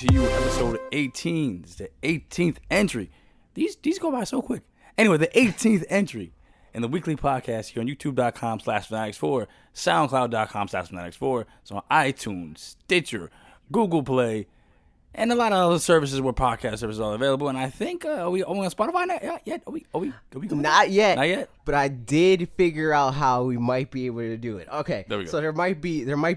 to you episode 18. It's the 18th entry. These go by so quick. Anyway, the 18th entry in the weekly podcast here on youtube.com/Fanatix4, soundcloud.com/Fanatix4. It's on iTunes, Stitcher, Google Play, and a lot of other services where podcast services are available. And I think, are we on Spotify yet? Are we Not yet. Not yet? But I did figure out how we might be able to do it. Okay. There we go. So there might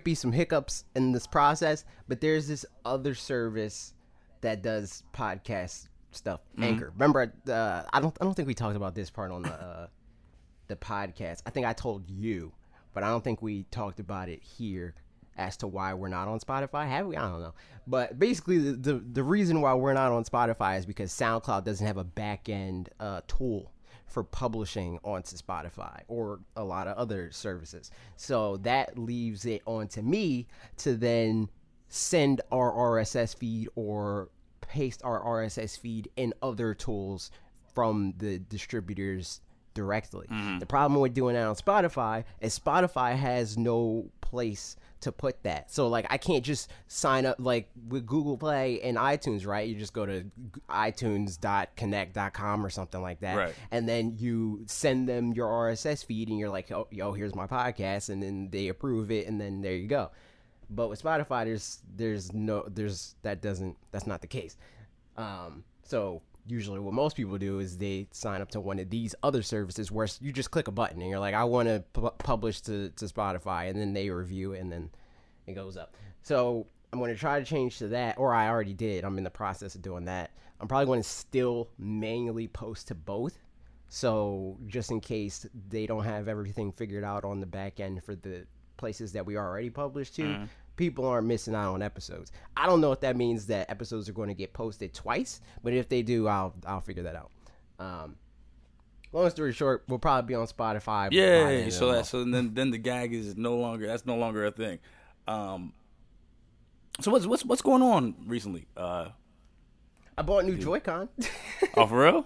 be some hiccups in this process, but there's this other service that does podcast stuff. Anchor. Remember, I don't think we talked about this part on the podcast. I think I told you, but I don't think we talked about it here as to why we're not on Spotify. Have we? I don't know. But basically, the reason why we're not on Spotify is because SoundCloud doesn't have a back-end tool for publishing onto Spotify or a lot of other services. So that leaves it on to me to then send our RSS feed or paste our RSS feed in other tools from the distributors directly. The problem with doing that on Spotify is Spotify has no place to put that. So like I can't just sign up like with Google Play and iTunes, right? You just go to itunes.connect.com or something like that. Right. And then you send them your RSS feed and you're like, oh, yo, here's my podcast, and then they approve it, and then there you go. But with Spotify, that's not the case. So usually what most people do is they sign up to one of these other services where you just click a button and you're like, I want to publish to Spotify, and then they review it and then it goes up. So I'm going to try to change to that, or I already did. I'm in the process of doing that. I'm probably going to still manually post to both. So just in case they don't have everything figured out on the back end for the places that we already published to, people aren't missing out on episodes. I don't know if that means that episodes are going to get posted twice, but if they do, I'll figure that out. Long story short, we'll probably be on Spotify. Yeah. So then the gag is no longer a thing. So what's going on recently? I bought a new Joy-Con. Oh, for real?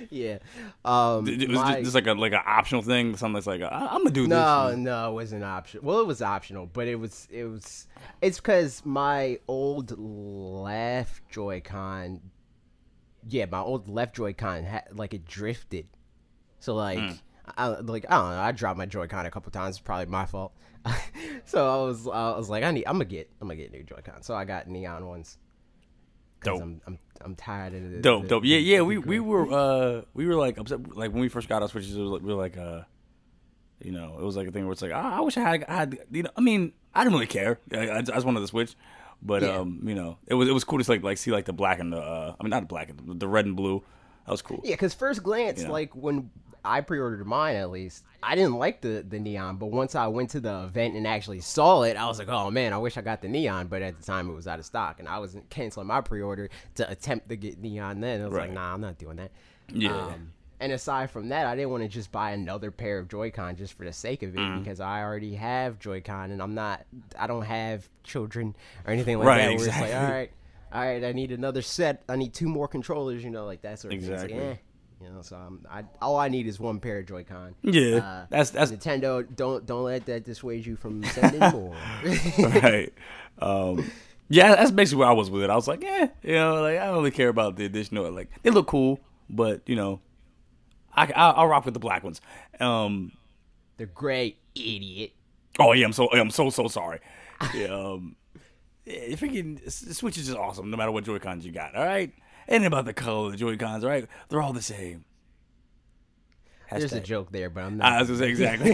Yeah. It was just like an optional thing. Something that's like I'm gonna do this. No, it wasn't optional. Well, it was optional, but it's because my old left Joy-Con. Yeah, my old left Joy-Con it drifted. So I don't know. I dropped my Joy-Con a couple times. It's probably my fault. So I was like, I'm gonna get a new Joy-Con. So I got neon ones. Dope. I'm tired of the dope. Yeah. We were like upset, like when we first got our switches. We were like, it was like a thing where it's like, I wish I had, I mean, I didn't really care. I just wanted to switch, but it was cool to like see like the black and not the black, the red and blue. That was cool. Yeah, because first glance, like when I pre-ordered mine, at least I didn't like the neon, but once I went to the event and actually saw it, I was like, oh man, I wish I got the neon, but at the time it was out of stock, and I was canceling my pre-order to attempt to get neon then. I was like, nah, I'm not doing that. Yeah. And aside from that, I didn't want to just buy another pair of Joy-Con just for the sake of it, because I already have Joy-Con, and I don't have children or anything like that. Exactly. Where it's like, all right, I need another set. I need 2 more controllers, like that sort of thing. Exactly. Like, so all I need is one pair of Joy-Con. Yeah, that's Nintendo. Don't let that dissuade you from sending more. Right. Yeah, that's basically where I was with it. I was like, I don't really care about the additional. Like, they look cool, but I'll rock with the black ones. They're great, idiot. Oh yeah, I'm so sorry. Yeah. Freaking Switch is just awesome, no matter what Joy-Cons you got. All right. Ain't about the color of the Joy-Cons, right? They're all the same. There's a joke there, but I'm not. I was gonna say exactly.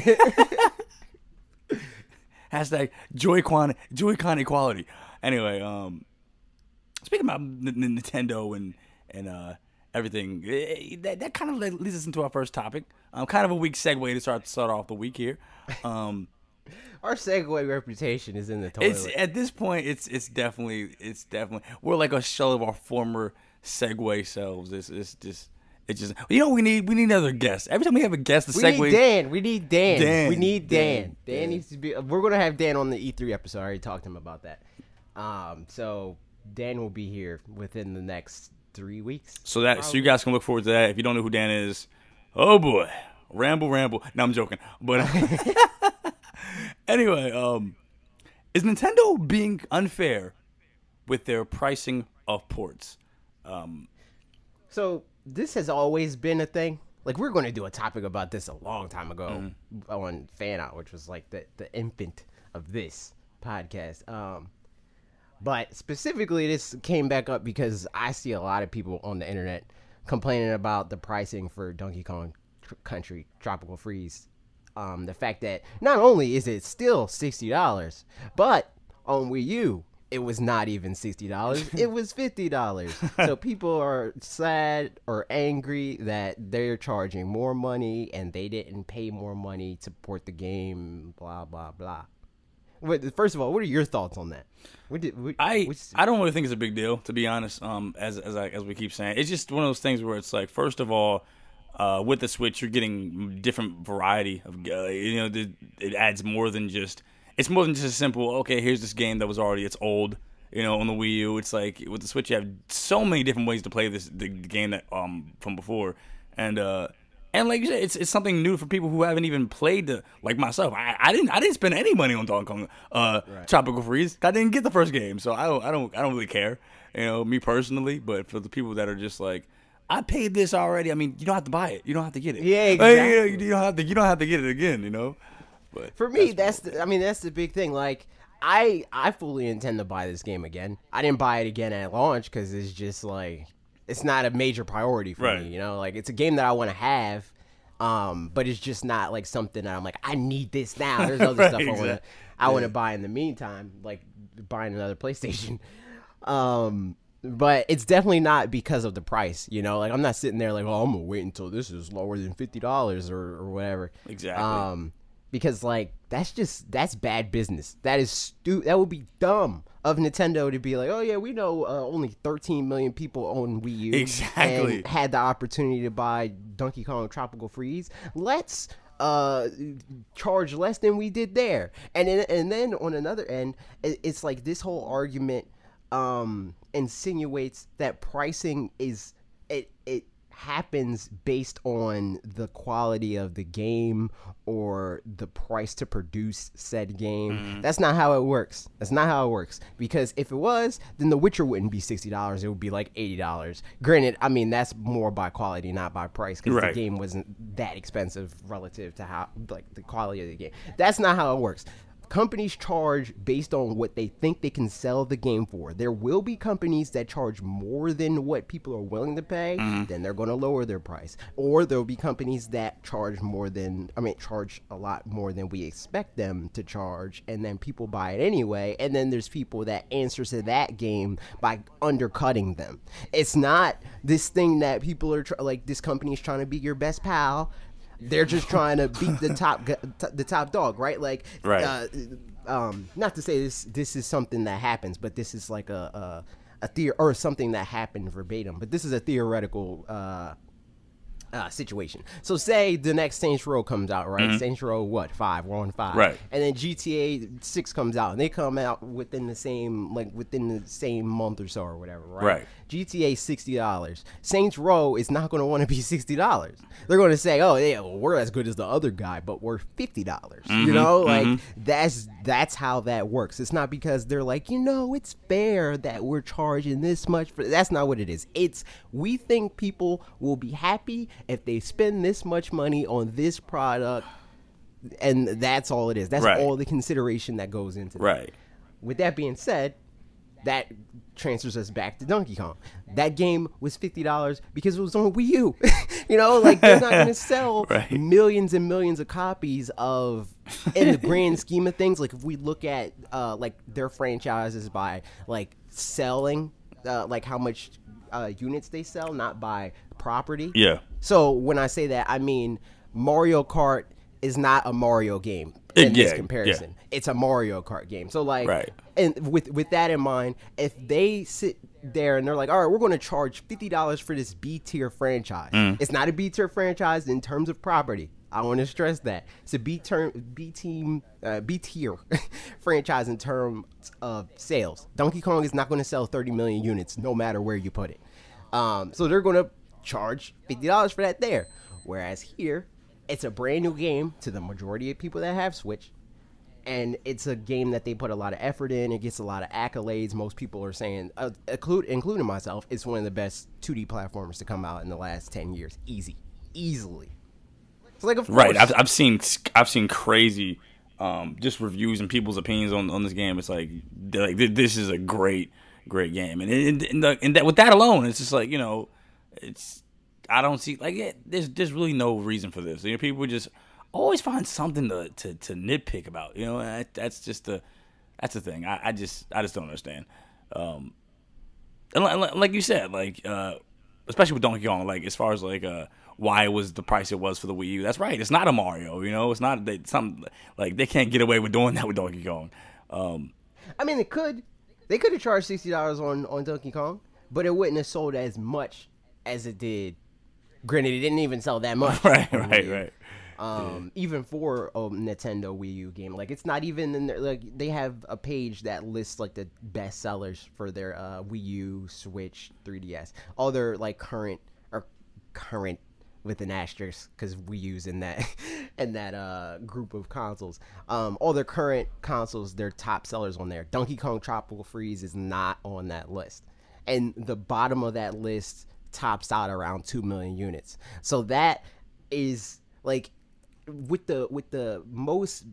Hashtag Joy-Con equality. Anyway, speaking about Nintendo and everything, that kind of leads us into our first topic. Kind of a weak segue to start off the week here. Our segue reputation is in the toilet. At this point, it's definitely we're like a shell of our former segue selves. It's just we need another guest. Every time we have a guest, we need Dan. Dan needs to be. We're gonna have Dan on the E3 episode. I already talked to him about that. So Dan will be here within the next 3 weeks. So you guys can look forward to that. If you don't know who Dan is, oh boy, ramble. No, I'm joking, but. Anyway, is Nintendo being unfair with their pricing of ports. So this has always been a thing. Like, we're going to do a topic about this a long time ago on Fan Out, which was like the infant of this podcast. But specifically, this came back up because I see a lot of people on the internet complaining about the pricing for Donkey Kong Country Tropical Freeze. The fact that not only is it still $60, but on Wii U, it was not even $60. It was $50. So people are sad or angry that they're charging more money and they didn't pay more money to port the game, blah, blah, blah. First of all, what are your thoughts on that? I don't really think it's a big deal, to be honest. As we keep saying, it's just one of those things where it's like, first of all, with the Switch, you're getting different variety of it adds more than just. It's more than just a simple, okay, here's this game that was already, it's old, on the Wii U. It's like, with the Switch, you have so many different ways to play the game that from before. And like you said, it's something new for people who haven't even played like myself. I didn't spend any money on Donkey Kong Tropical Freeze. I didn't get the first game, so I don't really care, me personally. But for the people that are just like, I paid this already. I mean, you don't have to buy it. You don't have to get it. Yeah, exactly. You don't have to get it again, But for me, that's the big thing. Like, I fully intend to buy this game again. I didn't buy it again at launch because it's just like, it's not a major priority for me. Like, it's a game that I want to have, but it's just not like something that I'm like, I need this now. There's other stuff I want to buy in the meantime, like buying another PlayStation. But it's definitely not because of the price. Like, I'm not sitting there like, oh, I'm gonna wait until this is lower than $50 or whatever. Exactly. Because, like, that's bad business. That is that would be dumb of Nintendo to be like, oh yeah, we know only 13 million people own Wii U, exactly, and had the opportunity to buy Donkey Kong Tropical Freeze. Let's charge less than we did there. And then on another end, it's like this whole argument insinuates that pricing is it happens based on the quality of the game or the price to produce said game. That's not how it works. Because if it was, then The Witcher wouldn't be $60. It would be like $80. Granted, I mean, that's more by quality, not by price, because the game wasn't that expensive relative to how, like, the quality of the game. That's not how it works. Companies charge based on what they think they can sell the game for. There will be companies that charge more than what people are willing to pay, then they're going to lower their price. Or there'll be companies that charge a lot more than we expect them to charge, and then people buy it anyway. And then there's people that answer to that game by undercutting them. It's not this thing that people are like, this company's trying to be your best pal. They're just trying to beat the top dog, right? Like, not to say this is something that happens, but this is like a theory or something that happened verbatim. But this is a theoretical situation. So say the next Saints Row comes out, right? Saints Row 5? We're on 5. Right. And then GTA 6 comes out, and they come out within the same month or so or whatever, right? GTA $60. Saints Row is not going to want to be $60. They're going to say, oh yeah, well, we're as good as the other guy, but we're $50. Like, that's how that works. It's not because they're like, it's fair that we're charging this much for. That's not what it is. It's, we think people will be happy if they spend this much money on this product, and that's all it is. That's all the consideration that goes into that. With that being said, that transfers us back to Donkey Kong. That game was $50 because it was on Wii U. Like, they're not going to sell millions and millions of copies of, in the grand scheme of things. Like, if we look at like their franchises by like selling, like how much units they sell, not by property. Yeah. So when I say that, I mean Mario Kart is not a Mario game in this comparison. It's a Mario Kart game. So like, and with that in mind, if they sit there and they're like, all right, we're going to charge $50 for this B tier franchise. It's not a B tier franchise in terms of property. I want to stress that it's a B tier franchise in terms of sales. Donkey Kong is not going to sell 30 million units no matter where you put it. So they're going to charge $50 for that there. Whereas here, it's a brand new game to the majority of people that have Switch. and it's a game that they put a lot of effort in. It gets a lot of accolades. Most people are saying, including myself, it's one of the best 2D platformers to come out in the last 10 years. Easily. So like, of course, right. I've seen crazy just reviews and people's opinions on this game. It's like this is a great game, and that with that alone, it's just like, you know, it's, I don't see, like, there's really no reason for this. You know, people just always find something to nitpick about. You know, and that's the thing. I just don't understand. And like you said, like especially with Donkey Kong, like as far as like why it was the price it was for the Wii U. That's right. It's not a Mario. You know, it's not something like they can't get away with doing that with Donkey Kong. I mean, they could have charged $60 on Donkey Kong, but it wouldn't have sold as much as it did. Granted, it didn't even sell that much. Right. Even for a Nintendo Wii U game, like, it's not even in there. Like, they have a page that lists like the best sellers for their Wii U, Switch, 3DS, all their like current with an asterisk because Wii U's in that group of consoles. All their current consoles, their top sellers on there. Donkey Kong Tropical Freeze is not on that list, and the bottom of that list tops out around 2 million units. So that is like, with the most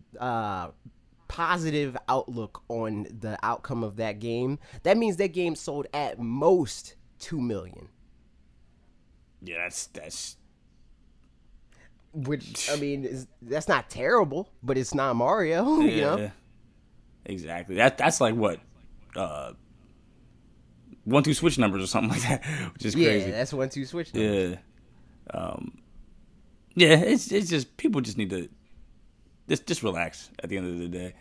positive outlook on the outcome of that game, that means that game sold at most 2 million. Yeah, that's which, I mean, that's not terrible, but it's not Mario. You know, exactly. That's like what 1-2 Switch numbers or something like that, which is crazy. Yeah, that's 1-2 Switch numbers. Yeah, it's just, people just need to just relax at the end of the day.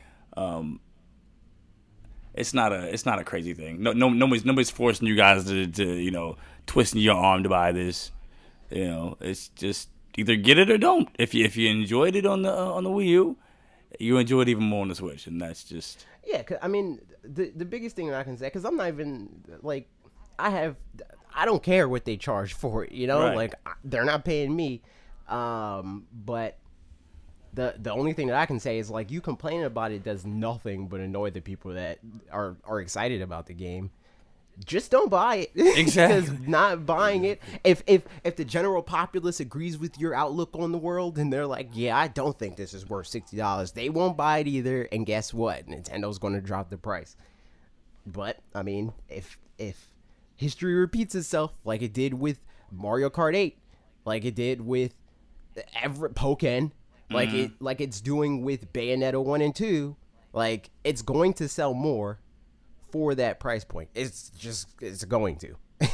It's not a crazy thing. Nobody's forcing you guys to you know, twisting your arm to buy this. You know, it's just either get it or don't. If you enjoyed it on the Wii U, you enjoy it even more on the Switch, and that's just, yeah. 'Cause, I mean, the biggest thing that I can say, because I'm not even like, I don't care what they charge for it. You know, right. Like, they're not paying me. But the only thing that I can say is, like, you complaining about it does nothing but annoy the people that are excited about the game. Just don't buy it. Exactly. Because not buying it, if the general populace agrees with your outlook on the world and they're like, yeah, I don't think this is worth $60, they won't buy it either. And guess what? Nintendo's going to drop the price. But I mean, if history repeats itself, like it did with Mario Kart 8, like it did with Pokken, like it's doing with Bayonetta 1 and 2, like, it's going to sell more for that price point. It's going to. Yeah.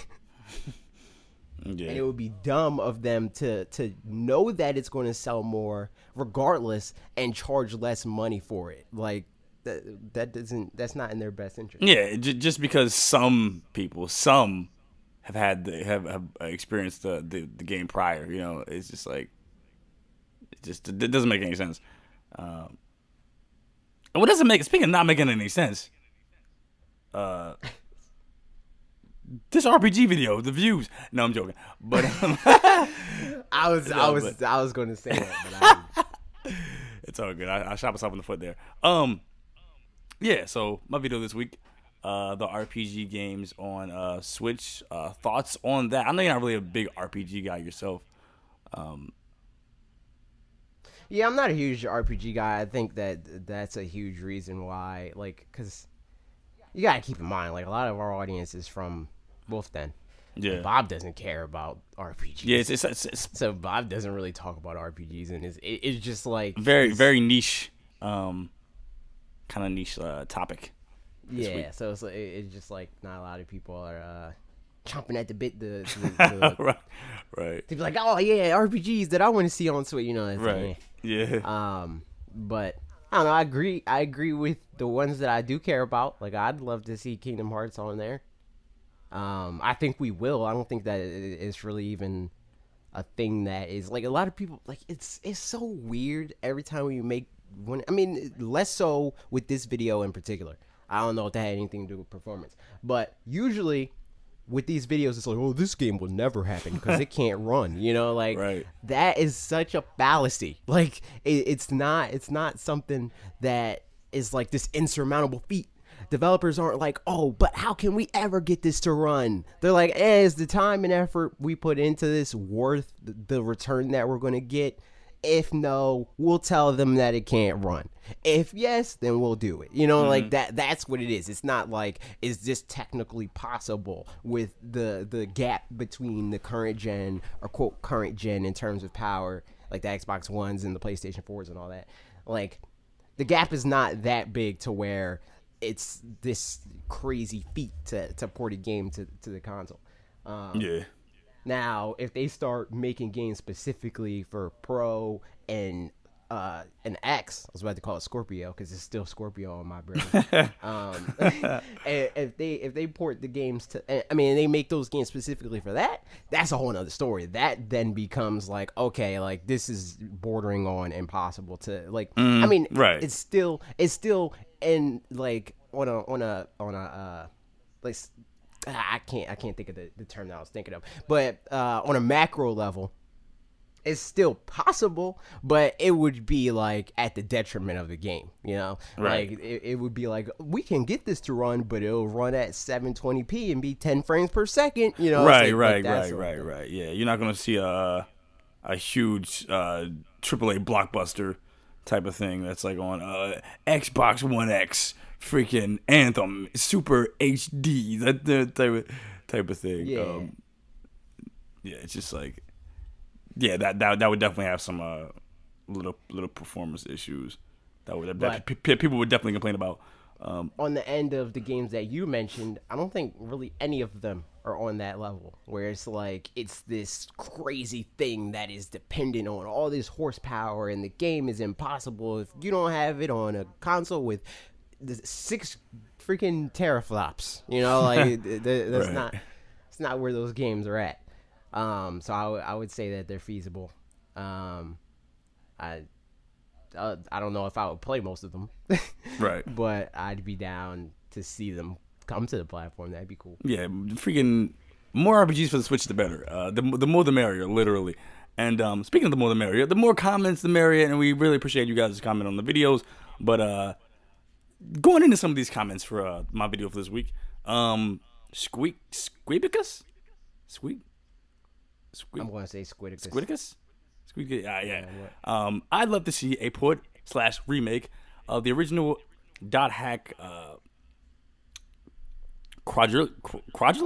And it would be dumb of them to know that it's going to sell more regardless and charge less money for it. Like, that's not in their best interest. Yeah, just because some people have experienced the game prior, you know, it's just like, it doesn't make any sense. And what doesn't make, speaking of not making any sense, this RPG video, the views. No, I'm joking. But I was going to say that, but it's all good. I shot myself in the foot there. Yeah. So my video this week, the RPG games on Switch. Thoughts on that? I know you're not really a big RPG guy yourself. Yeah, I'm not a huge RPG guy. I think that's a huge reason why, like, because you gotta keep in mind, like, a lot of our audience is from Wolf Den. Yeah, and Bob doesn't care about RPGs. Yeah, it's so Bob doesn't really talk about RPGs, and it's just like very niche, kind of niche topic. Yeah, week. So it's just like not a lot of people are chomping at the bit to right. To be like, oh yeah, RPGs that I want to see on Switch, you know. That's right. Like, yeah. But I don't know. I agree with the ones that I do care about. Like, I'd love to see Kingdom Hearts on there. I think we will. I don't think that it's really even a thing that is, like, a lot of people, like, it's so weird every time we make one. I mean, less so with this video in particular. I don't know if that had anything to do with performance, but usually with these videos, it's like, oh, this game will never happen because it can't run, you know, like, right. That is such a fallacy. Like, it's not something that is like this insurmountable feat. Developers aren't like, oh, but how can we ever get this to run? They're like, is the time and effort we put into this worth the return that we're going to get? If no, we'll tell them that it can't run. If yes, then we'll do it. Like that's what it is. It's not like, is this technically possible with the gap between the current gen, or quote current gen in terms of power, like the Xbox Ones and the PlayStation 4s and all that. Like, the gap is not that big to where it's this crazy feat to port a game to the console. Yeah. Now, if they start making games specifically for Pro and X, I was about to call it Scorpio because it's still Scorpio on my brain. If they port the games to, I mean, they make those games specifically for that, that's a whole nother story. That then becomes like, okay, like this is bordering on impossible to like. I mean, right. It's still in like on a like. I can't think of the term that I was thinking of, but on a macro level, it's still possible, but it would be like at the detriment of the game, Right. Like it would be like, we can get this to run, but it'll run at 720p and be 10 frames per second, Right. Yeah, you're not gonna see a huge AAA blockbuster type of thing that's like on Xbox One X. Freaking Anthem, Super HD, that type of thing. Yeah. It's just like, that would definitely have some little performance issues that people would definitely complain about. On the end of the games that you mentioned, I don't think really any of them are on that level where it's like it's this crazy thing that is dependent on all this horsepower and the game is impossible if you don't have it on a console with the 6 freaking teraflops, like that's right. not, it's not where those games are at. So I would say that they're feasible. I don't know if I would play most of them, right? But I'd be down to see them come to the platform. That'd be cool. Yeah, freaking more RPGs for the Switch, the better. The more the merrier, literally. And speaking of the more the merrier, the more comments the merrier, and we really appreciate you guys' comment on the videos. But going into some of these comments for my video for this week, Squeebicus? I'm going to say Squidicus. Squidicus? Yeah. I'd love to see a port/remake of the original dot hack quadrilogy. That's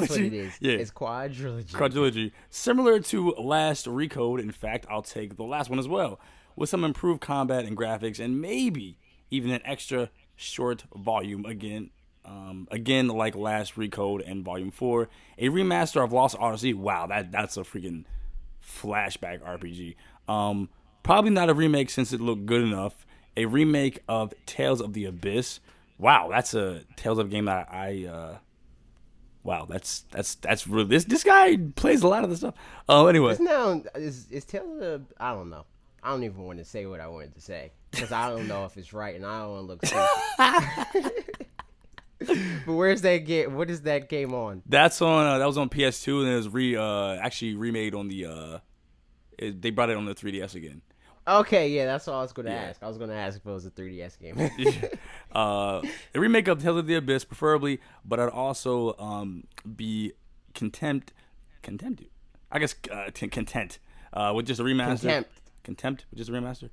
what it is. Yeah. It's quadrilogy. Quadrilogy. Similar to last Recode. In fact, I'll take the last one as well, with some improved combat and graphics, and maybe even an extra short volume again. Like last Recode and Volume 4. A remaster of Lost Odyssey. Wow, that's a freaking flashback RPG. Probably not a remake since it looked good enough. A remake of Tales of the Abyss. Wow, that's a Tales of game that wow, that's really this guy plays a lot of the stuff. Anyway, is Tales of the, I don't know. I don't even want to say what I wanted to say because I don't know if it's right and I don't want to look stupid. But where's that game? What is that game on? That's on that was on PS2 and it was actually remade on the they brought it on the 3DS again. Okay, yeah, that's all I was going to ask. I was going to ask if it was a 3DS game. A remake of Tales of the Abyss, preferably, but I'd also be content with just a remaster. Contempt with just a remaster.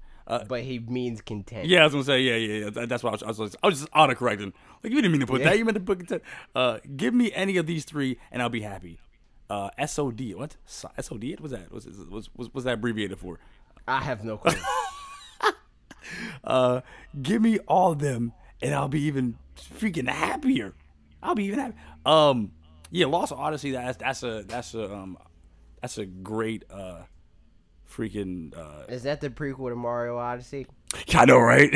But he means content. Yeah, I was gonna say yeah. That's why I was just autocorrecting. Like, you didn't mean to put that. You meant to put content. Give me any of these 3 and I'll be happy. SOD. What? SOD? What's that? What's that abbreviated for? I have no clue. Give me all of them and I'll be even freaking happier. Yeah, Lost Odyssey. That's a great freaking. Is that the prequel to Mario Odyssey? I know, right?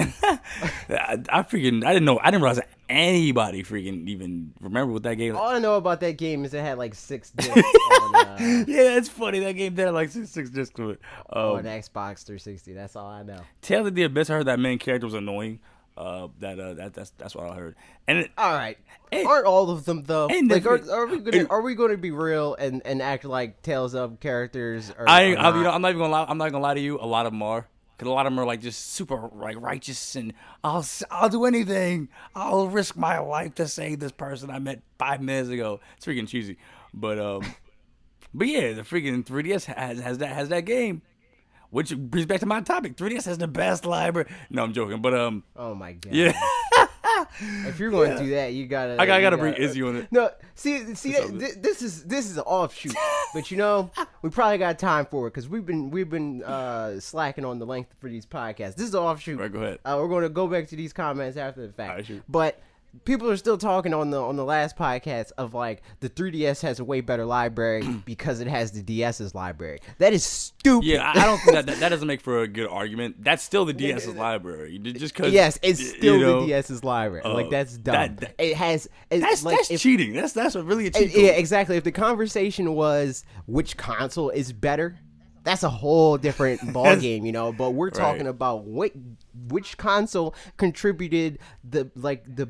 I didn't realize that anybody freaking even remember what that game. All I know about that game is it had like 6 discs on, yeah, it's funny. That game had like six discs to it. On Xbox 360. That's all I know. Tales of the Abyss, I heard that main character was annoying. That's what I heard. And all right, aren't all of them though? Like, are we going to be real and act like Tales of characters? I'm not even gonna lie. I'm not gonna lie to you. A lot of them are. Cause a lot of them are like just super like righteous and I'll do anything. I'll risk my life to save this person I met 5 minutes ago. It's freaking cheesy, but yeah, the freaking 3DS has that game, which brings back to my topic. 3DS has the best library. No, I'm joking, but oh my god, yeah. If you're going to do that, you gotta. I gotta bring Izzy on it. No, see, this is an offshoot, but you know, we probably got time for it because we've been slacking on the length for these podcasts. This is an offshoot. Right, go ahead. We're going to go back to these comments after the fact. Right, shoot. But people are still talking on the last podcast of like the 3DS has a way better library because it has the DS's library. That is stupid. Yeah, I don't think that doesn't make for a good argument. That's still the DS's library. Just cause, yes, it's still the DS's library. Like that's dumb. That's cheating. That's really a cheat. Yeah, exactly. If the conversation was which console is better, that's a whole different ball game, you know. But we're talking about which console contributed the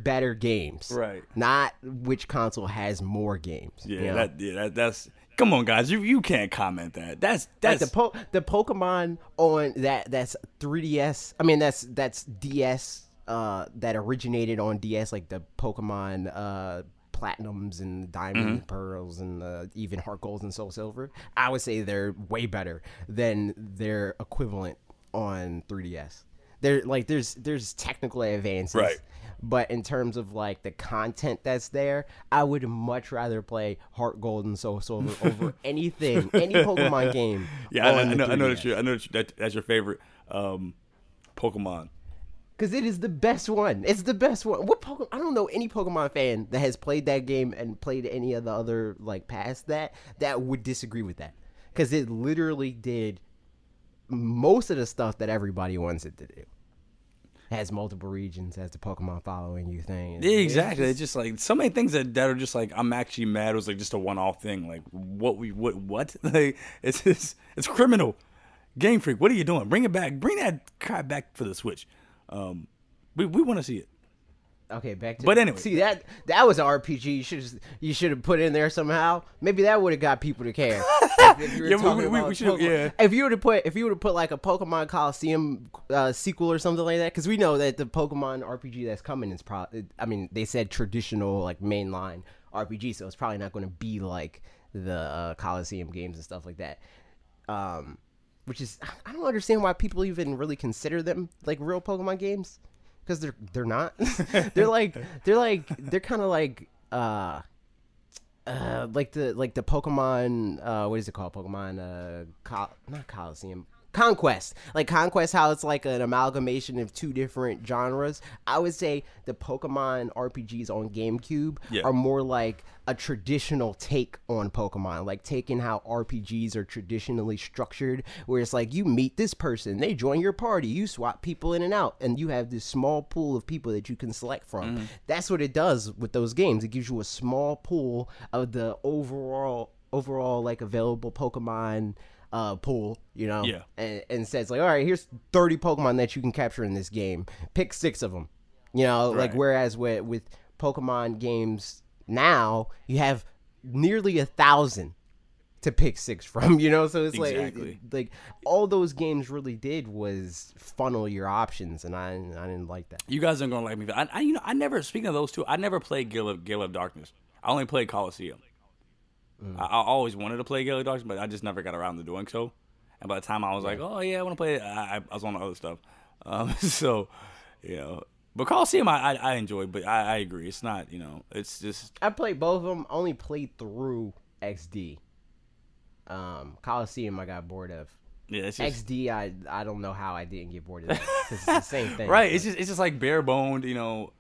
better games, right? Not which console has more games. Yeah, you know? That's come on, guys. You can't comment that. That's like the Pokemon on that's 3DS. I mean that's DS that originated on DS, like the Pokemon Platinums and Diamond Pearls and even Heart Golds and Soul Silver. I would say they're way better than their equivalent on 3DS. They're like there's technical advances, right? But in terms of like the content that's there, I would much rather play Heart Gold and Soul Silver over any Pokemon game. Yeah, I know that's your favorite Pokemon. Because it is the best one. It's the best one. What Pokemon? I don't know any Pokemon fan that has played that game and played any of the other like past that would disagree with that. Because it literally did most of the stuff that everybody wants it to do. It has multiple regions, has the Pokemon following you thing. Yeah, exactly. It's just like so many things that are just like I'm actually mad. It was like just a one-off thing. Like what? Like it's criminal. Game Freak, what are you doing? Bring it back. Bring that crap back for the Switch. We want to see it. Okay, back to. But anyway, see that was an RPG. You should have put in there somehow. Maybe that would have got people to care. If you were we should. Yeah. If you would have put like a Pokemon Coliseum sequel or something like that, because we know that the Pokemon RPG that's coming is probably. I mean, they said traditional like mainline RPG, so it's probably not going to be like the Coliseum games and stuff like that. Which is, I don't understand why people even really consider them like real Pokemon games, because they're not. they're kind of like the Pokemon what is it called? Pokemon not Coliseum. Conquest. Like Conquest, how it's like an amalgamation of two different genres. I would say the Pokemon RPGs on GameCube are more like a traditional take on Pokemon, like taking how RPGs are traditionally structured, where it's like you meet this person, they join your party, you swap people in and out, and you have this small pool of people that you can select from. That's what it does with those games. It gives you a small pool of the overall like available Pokemon pool, you know, and says like, all right, here's 30 Pokemon that you can capture in this game. Pick 6 of them, you know, like whereas with Pokemon games now, you have nearly 1,000 to pick 6 from, you know, so it's like all those games really did was funnel your options, and I didn't like that. You guys aren't gonna like me. I never, speaking of those two, I never played Gale of Darkness. I only played Coliseum. I always wanted to play Gale of Darkness, but I just never got around to doing so. And by the time I was like, oh yeah, I want to play it, I was on the other stuff. So, you know, but Coliseum I enjoyed, but I agree, it's not, you know, it's just. I played both of them. Only played through XD. Coliseum I got bored of. Yeah, it's just, XD I don't know how I didn't get bored of that, because it's the same thing. Right, it's just like bare boned, you know,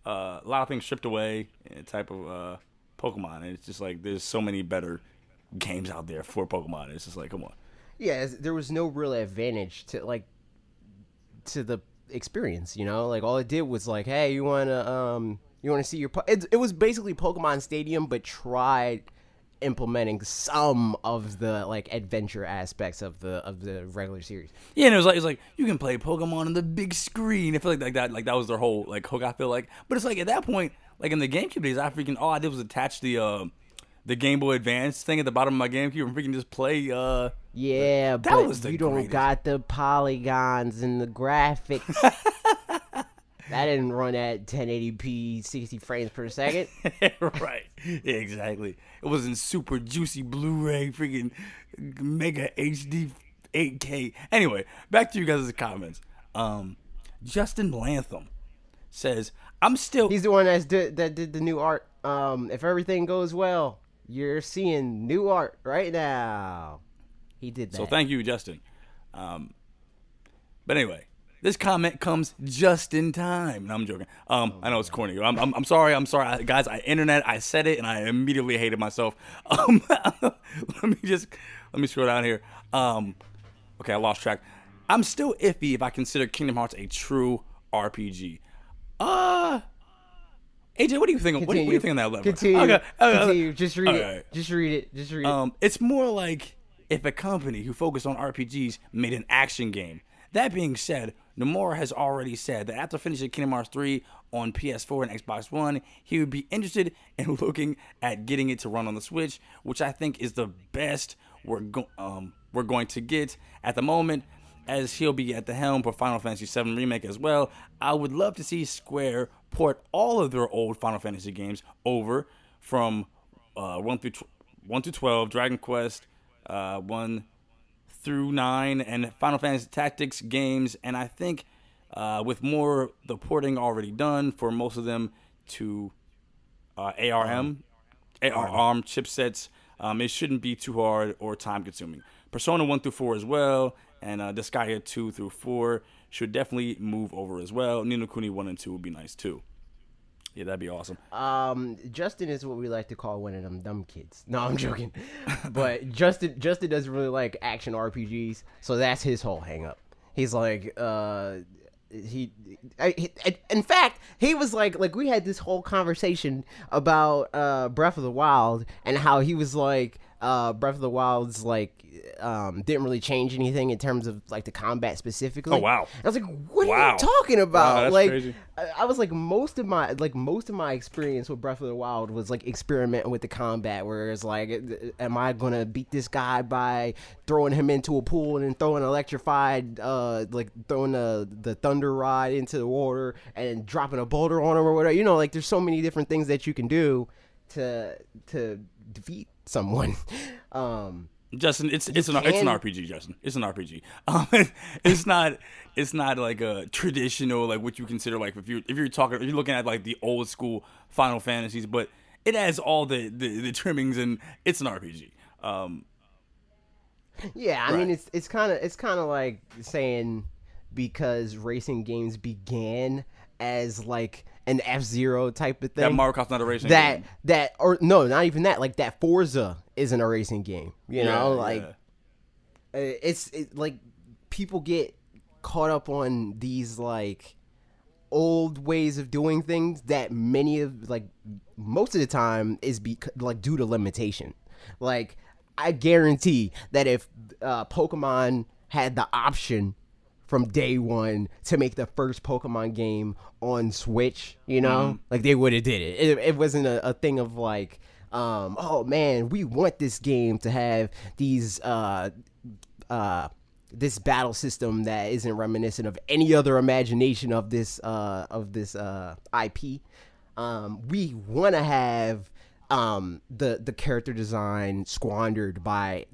a lot of things stripped away type of Pokemon, and it's just like there's so many better games out there for Pokemon. It's just like, come on. Yeah, there was no real advantage to the experience, you know. Like all it did was like, hey, you wanna see your. It was basically Pokemon Stadium, but tried implementing some of the like adventure aspects of the regular series. Yeah, and it was like you can play Pokemon on the big screen. I feel like that was their whole like hook. I feel like, but it's like at that point, like in the GameCube days, all I did was attach the Game Boy Advance thing at the bottom of my GameCube and freaking just play. Yeah, that but was the you don't greatest. got the polygons and the graphics. That didn't run at 1080p, 60 frames per second. Right. Yeah, exactly. It wasn't super juicy Blu-ray, freaking mega HD 8K. Anyway, back to you guys' comments. Justin Lantham says, "I'm still." He's the one that did the new art. If everything goes well, you're seeing new art right now. He did that. So thank you, Justin. But anyway. This comment comes just in time. No, I'm joking. I know it's corny. I'm sorry. Guys, I said it and I immediately hated myself. Let me scroll down here. Okay, I lost track. I'm still iffy if I consider Kingdom Hearts a true RPG. AJ, what do you think? What do you think on that level? Continue. Okay. Continue. Just read it. Right. Just read it. Just read it. It's more like if a company who focused on RPGs made an action game. That being said, Nomura has already said that after finishing Kingdom Hearts 3 on PS4 and Xbox One, he would be interested in looking at getting it to run on the Switch, which I think is the best we're going to get at the moment, as he'll be at the helm for Final Fantasy VII Remake as well. I would love to see Square port all of their old Final Fantasy games over from 1 through 12, Dragon Quest 1 through 9, and Final Fantasy Tactics games, and I think with more the porting already done for most of them to ARM chipsets, it shouldn't be too hard or time consuming. Persona 1 through 4 as well, and Disgaea 2 through 4 should definitely move over as well. Ni no Kuni 1 and 2 would be nice too. Yeah, that'd be awesome. Justin is what we like to call one of them dumb kids. No, I'm joking. But Justin doesn't really like action RPGs, so that's his whole hang up. He's like, in fact, he was like we had this whole conversation about Breath of the Wild and how he was like, Breath of the Wild's like didn't really change anything in terms of like the combat specifically. Oh wow! I was like, what are you talking about? Wow, that's like, crazy. I was like, most of my experience with Breath of the Wild was like experimenting with the combat, where it's like, am I gonna beat this guy by throwing him into a pool and then throwing electrified, like throwing the thunder rod into the water and dropping a boulder on him or whatever? You know, like there's so many different things that you can do to defeat someone. Justin, it's an RPG, Justin. It's an RPG. It's not like a traditional, like what you consider, like if you're looking at like the old school Final Fantasies, but it has all the trimmings and it's an RPG. Yeah, I mean it's kind of like saying because racing games began as like an F-Zero type of thing. That Mario Kart's not a racing game. Or no, not even that. Like that Forza isn't a racing game. You know, like it's like people get caught up on these like old ways of doing things that most of the time is like due to limitation. Like I guarantee that if Pokemon had the option from day one to make the first Pokemon game on Switch, you know, like they would have did it. It wasn't a thing of like, oh man, we want this game to have these this battle system that isn't reminiscent of any other imagination of this IP. We want to have the character design squandered by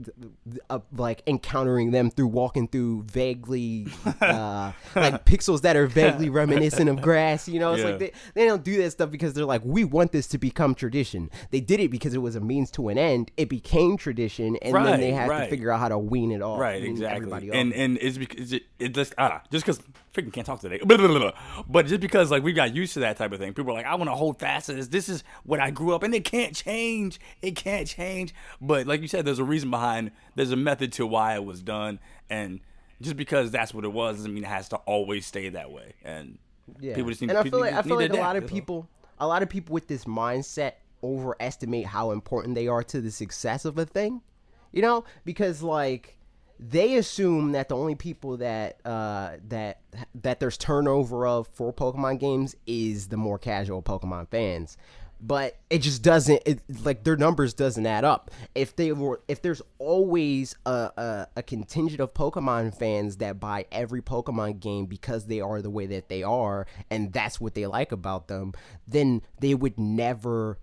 like encountering them through walking through vaguely like pixels that are vaguely reminiscent of grass. You know, it's like they don't do that stuff because they're like, we want this to become tradition. They did it because it was a means to an end. It became tradition, and then they have to figure out how to wean it off. Right, exactly. Everybody off. And it's because it just because freaking can't talk today. But just because like we got used to that type of thing, people are like, I want to hold fast to this. This is what I grew up, and it can't change. It can't change. But like you said, there's a reason behind. There's a method to why it was done, and just because that's what it was doesn't mean it has to always stay that way. And people just need. And I feel like a lot of people with this mindset overestimate how important they are to the success of a thing, you know, because like they assume that the only people that there's turnover of for Pokemon games is the more casual Pokemon fans. But it just doesn't, like their numbers doesn't add up. If there's always a contingent of Pokemon fans that buy every Pokemon game because they are the way that they are and that's what they like about them, then they would never,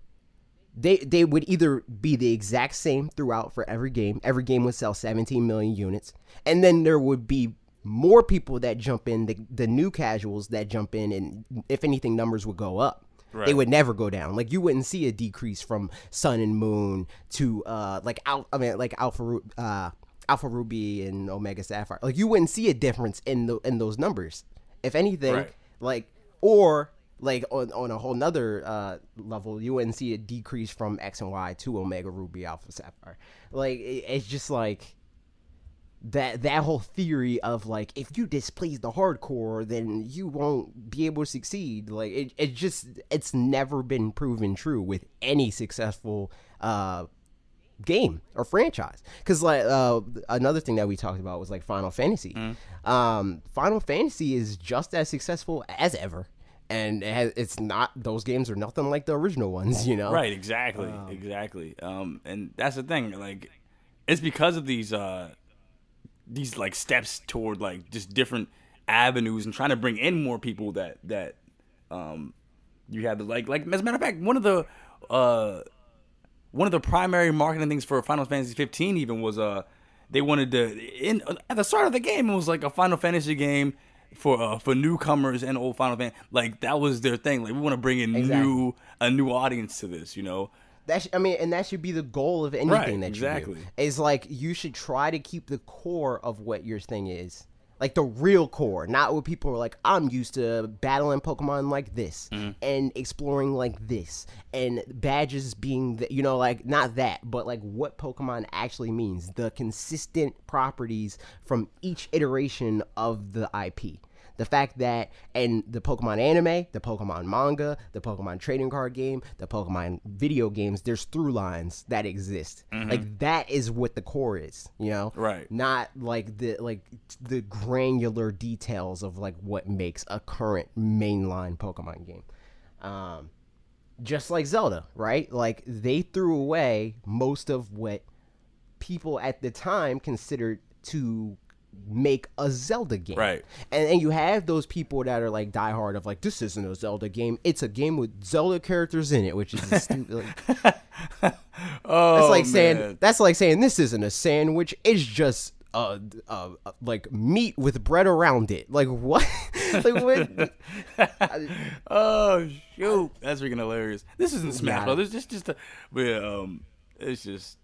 they would either be the exact same throughout for every game. Every game would sell 17 million units, and then there would be more people that jump in, the new casuals that jump in, and if anything, numbers would go up. Right. They would never go down. Like you wouldn't see a decrease from Sun and Moon to Alpha Ruby and Omega Sapphire. Like you wouldn't see a difference in those numbers. If anything, right. Like or like on a whole nother level, you wouldn't see a decrease from X and Y to Omega Ruby, Alpha Sapphire. Like it's just like that whole theory of like if you displease the hardcore then you won't be able to succeed, like it's never been proven true with any successful game or franchise. Because like another thing that we talked about was like Final Fantasy. Final Fantasy is just as successful as ever, and it's not, those games are nothing like the original ones, you know. Right, exactly. And that's the thing, like it's because of these like steps toward like just different avenues and trying to bring in more people that you have to like as a matter of fact, one of the primary marketing things for Final Fantasy 15 even was they wanted to at the start of the game it was like a Final Fantasy game for newcomers and old Final Fantasy, like that was their thing, like we want to bring in a new audience to this, you know. And that should be the goal of anything that you do. Is like you should try to keep the core of what your thing is, like the real core, not what people are like. I'm used to battling Pokemon like this and exploring like this, and badges being the, you know, like not that, but like what Pokemon actually means, the consistent properties from each iteration of the IP. The fact that in the Pokemon anime, the Pokemon manga, the Pokemon trading card game, the Pokemon video games, there's through lines that exist. Like that is what the core is, you know? Right. Not like the granular details of like what makes a current mainline Pokemon game. Just like Zelda, right? Like they threw away most of what people at the time considered to make a Zelda game, right? And you have those people that are like diehard of like, this isn't a Zelda game, it's a game with Zelda characters in it, which is stupid. Like, that's like saying this isn't a sandwich, it's just like meat with bread around it. Like what? Like what? Oh shoot, that's freaking hilarious. This isn't Smash Brothers. It's just it's just.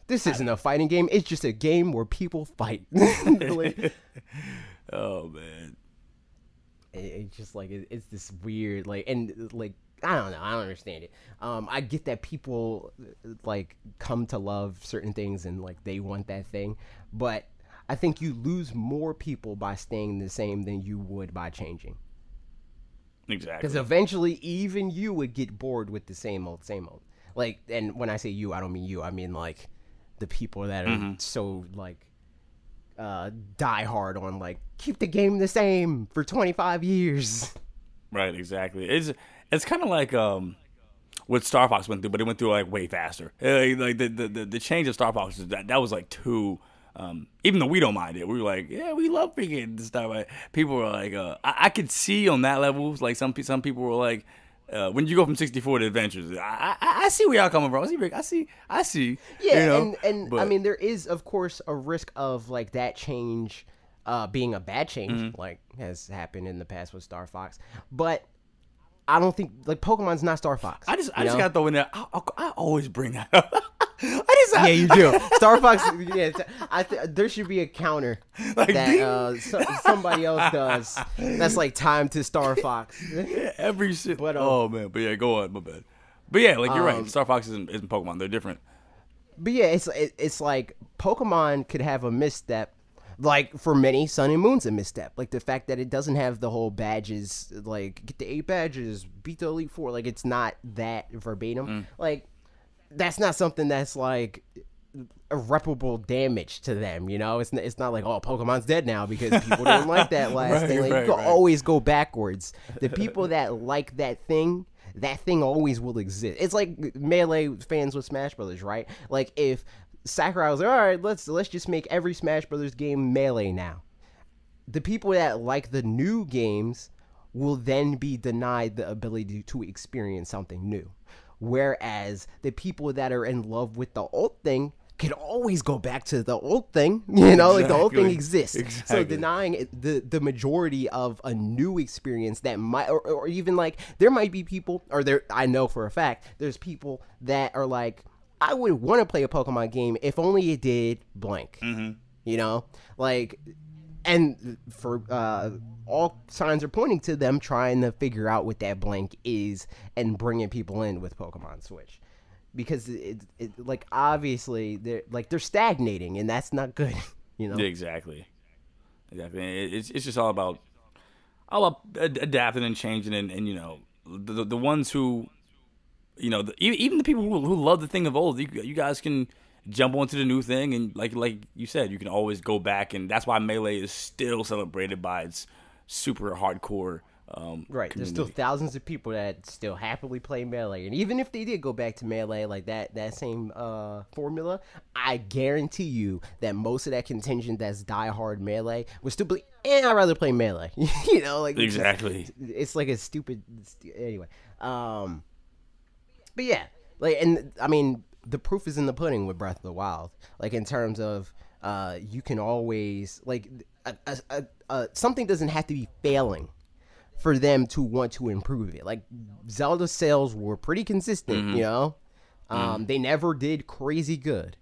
This isn't a fighting game. It's just a game where people fight. Oh man, it's just like it's this weird like, and like I don't know. I don't understand it. I get that people like come to love certain things and like they want that thing, but I think you lose more people by staying the same than you would by changing. Exactly. Because eventually, even you would get bored with the same old. Like, and when I say you, I don't mean you. I mean like the people that are so like die hard on like keep the game the same for 25 years. Right, exactly. It's kind of like what Star Fox went through, but it went through like way faster. Like the change of Star Fox, that was like too. Even though we don't mind it, we were like, yeah, we love freaking stuff. Like, people were like, I could see on that level, like some people were like, when you go from 64 to Adventures, I see where y'all coming from. I see. Yeah, you know? and I mean, there is of course a risk of like that change being a bad change, like has happened in the past with Star Fox. But I don't think like Pokemon's not Star Fox. I just gotta throw in there. I always bring that up. Yeah, you do. Star Fox. Yeah, there should be a counter like that somebody else does. That's like time to Star Fox. Yeah, every shit. Oh man, but yeah, go on, my bad. But yeah, like you're right. Star Fox isn't Pokemon. They're different. But yeah, it's like Pokemon could have a misstep, Like for many, Sun and Moon's a misstep. Like the fact that it doesn't have the whole badges, like get the 8 badges, beat the Elite Four. Like it's not that verbatim. Like that's not something that's like irreparable damage to them. You know, it's not like, oh, Pokemon's dead now because people don't like that last thing. Like you can always go backwards. The people that like that thing always will exist. It's like Melee fans with Smash Brothers, right? Like if Sakurai was like, all right, let's just make every Smash Brothers game Melee now. The people that like the new games will then be denied the ability to experience something new. Whereas the people that are in love with the old thing can always go back to the old thing, you know, like the old thing exists. So denying the majority of a new experience that might, or even like there might be people, or there, I know for a fact, there's people that are like, I would want to play a Pokemon game if only it did blank, you know, like, and for all signs are pointing to them trying to figure out what that blank is and bringing people in with Pokemon Switch. Because it like obviously they're stagnating and that's not good, you know. Exactly. It's just all about adapting and changing and you know the ones who, you know, even the people who love the thing of old, you guys can jump onto the new thing and like you said, you can always go back, and that's why Melee is still celebrated by its super hardcore. Right, there's still thousands of people that still happily play Melee, and even if they did go back to Melee, like that same formula, I guarantee you that most of that contingent that's diehard Melee would still be, I'd rather play Melee. You know, like exactly. It's like a stupid anyway. But yeah, like, and I mean, the proof is in the pudding with Breath of the Wild. Like in terms of, you can always like something doesn't have to be failing for them to want to improve it. Like Zelda sales were pretty consistent, you know. They never did crazy good,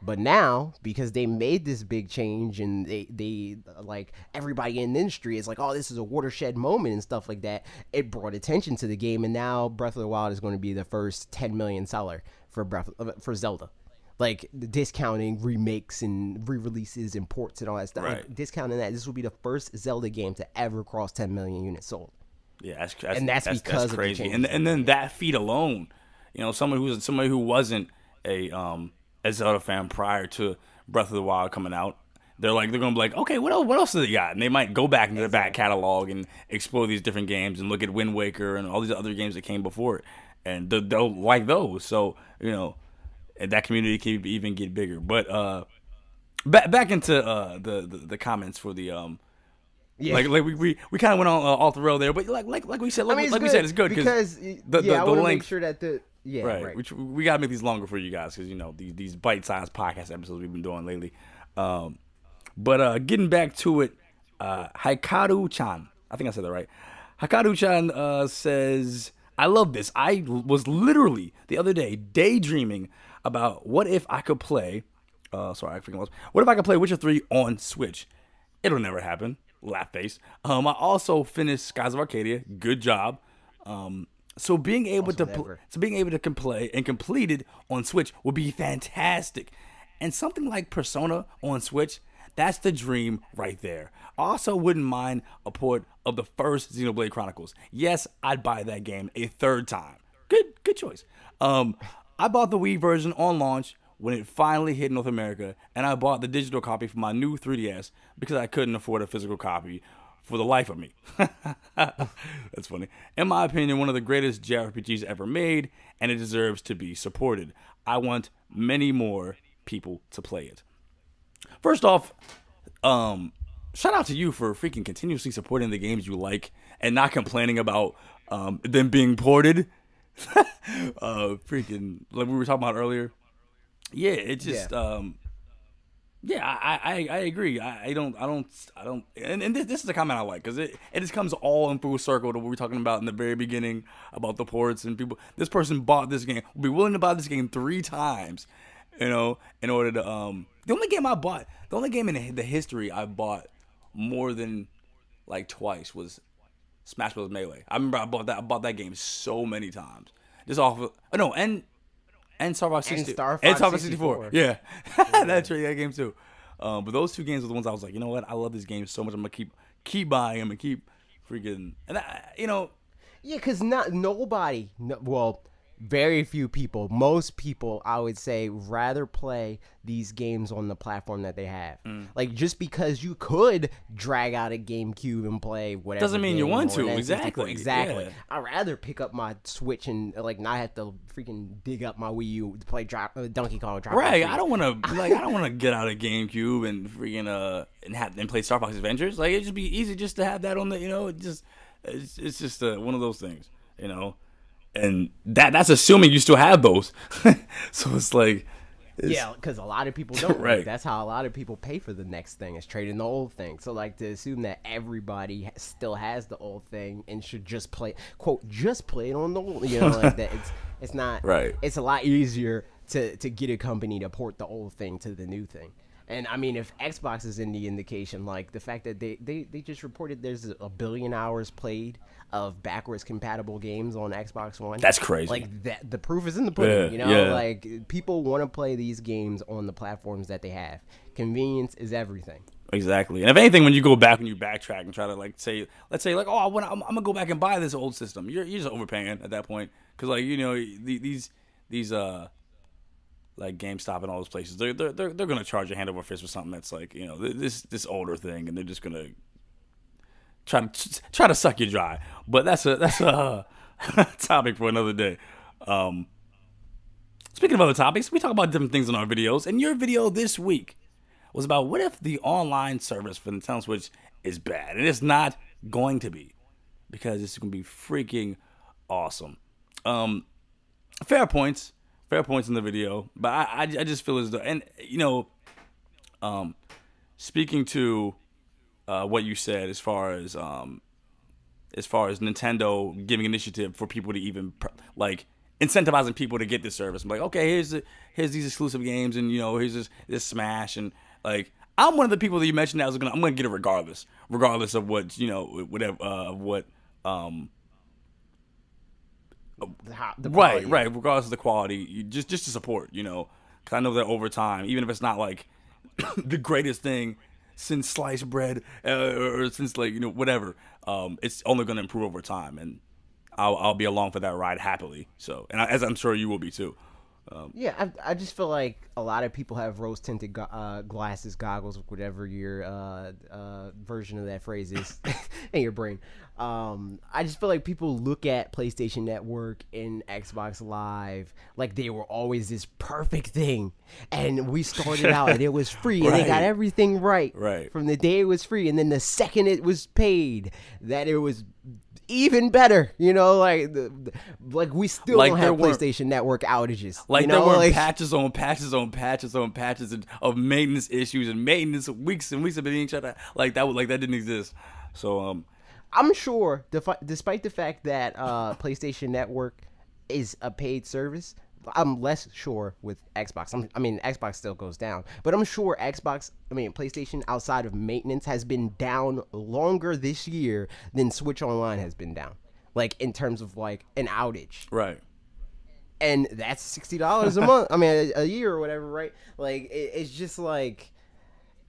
but now because they made this big change and they like everybody in the industry is like, oh, this is a watershed moment and stuff like that. It brought attention to the game, and now Breath of the Wild is going to be the first 10 million seller for Zelda. Like the discounting remakes and re-releases and ports and all that stuff. Right. Like, discounting that, this will be the first Zelda game to ever cross 10 million units sold. Yeah, that's because crazy. Of the change. And then that feat alone, you know, somebody who wasn't a Zelda fan prior to Breath of the Wild coming out, they're gonna be like, okay, what else do they got? And they might go back into the back catalog and explore these different games and look at Wind Waker and all these other games that came before it, and they'll like those. So you know. And that community can even get bigger. But back into the comments for the like we kind of went on off the road there. But like we said, we said, it's good because I want to make sure that right. We gotta make these longer for you guys because you know these bite-sized podcast episodes we've been doing lately. But getting back to it, Hikaru-chan, I think I said that right. Hikaru-chan says, I love this. I was literally the other day daydreaming about what if I could play. What if I could play Witcher 3 on Switch? It'll never happen. Laugh face. I also finished Skies of Arcadia. Good job. So being able to play and complete it on Switch would be fantastic. And something like Persona on Switch, that's the dream right there. I also wouldn't mind a port of the first Xenoblade Chronicles. Yes, I'd buy that game a third time. Good choice. I bought the Wii version on launch when it finally hit North America, and I bought the digital copy for my new 3DS because I couldn't afford a physical copy for the life of me. That's funny. In my opinion, one of the greatest JRPGs ever made, and it deserves to be supported. I want many more people to play it. First off, shout out to you for freaking continuously supporting the games you like and not complaining about them being ported. Freaking, like we were talking about earlier. Yeah, it just I agree. I don't and this is a comment I like because it just comes all in full circle to what we were talking about in the very beginning about the ports and people. This person bought this game, will be willing to buy this game 3 times, you know, in order to the only game in the history I bought more than like twice was Smash Bros. Melee. I remember I bought that game so many times. Just off of, and Star Fox 64. Yeah. That's right, that game too. But those two games were the ones I was like, you know what? I love these games so much. I'm gonna keep buying them and keep freaking. And Yeah, because nobody, well, very few people, most people, I would say, rather play these games on the platform that they have. Like, just because you could drag out a GameCube and play whatever doesn't mean you want to. Exactly. Yeah. I'd rather pick up my Switch and like not have to freaking dig up my Wii U to play Donkey Kong. Right. I don't want to get out a GameCube and freaking and play Star Fox Adventures. Like, it'd just be easy just to have that on the it's just one of those things, and that's assuming you still have both. So it's like, yeah, because a lot of people don't. Right. Like, that's how a lot of people pay for the next thing, is trading the old thing. So like, to assume that everybody still has the old thing and should just play, quote, just play it on the old, like that. It's not right. It's a lot easier to get a company to port the old thing to the new thing. And I mean, if Xbox is in the indication, like the fact that they just reported there's 1 billion hours played of backwards compatible games on Xbox One. That's crazy. Like, that, the proof is in the pudding. Like, people want to play these games on the platforms that they have. Convenience is everything. Exactly. And if anything, when you go back and you backtrack and try to let's say oh, I'm gonna go back and buy this old system, you're just overpaying at that point, because these like GameStop and all those places, they're gonna charge you hand over fist for something that's like this older thing, and they're just gonna try to suck you dry. But that's a topic for another day. Speaking of other topics, we talk about different things in our videos, and your video this week was about what if the online service for Nintendo Switch is bad, and it's not going to be, because it's going to be freaking awesome. Fair points in the video, but I just feel as though, and speaking to what you said as far as Nintendo giving initiative for people to even incentivizing people to get this service. I'm like, okay, here's these exclusive games, and here's this Smash, and like, I'm one of the people that you mentioned that I'm gonna get it regardless of what whatever of what the right, regardless of the quality, just to support, because I know that over time, even if it's not like the greatest thing since sliced bread or since whatever, it's only going to improve over time, and I'll be along for that ride happily. So, and as I'm sure you will be too. Yeah, I just feel like a lot of people have rose-tinted glasses, goggles, whatever your version of that phrase is in your brain. I just feel like people look at PlayStation Network and Xbox Live like they were always this perfect thing. And we started out and it was free, and they got everything right from the day it was free. And then the second it was paid, that it was even better, like we still don't have PlayStation Network outages. There were patches on patches on patches on patches of maintenance issues and maintenance weeks and weeks of being shut out. Like that didn't exist. So I'm sure, despite the fact that PlayStation Network is a paid service, I'm less sure with Xbox. Xbox still goes down, but I'm sure PlayStation, outside of maintenance, has been down longer this year than Switch Online has been down, like in terms of like an outage. Right. And that's $60 a month. A year or whatever, right? Like, it's just like,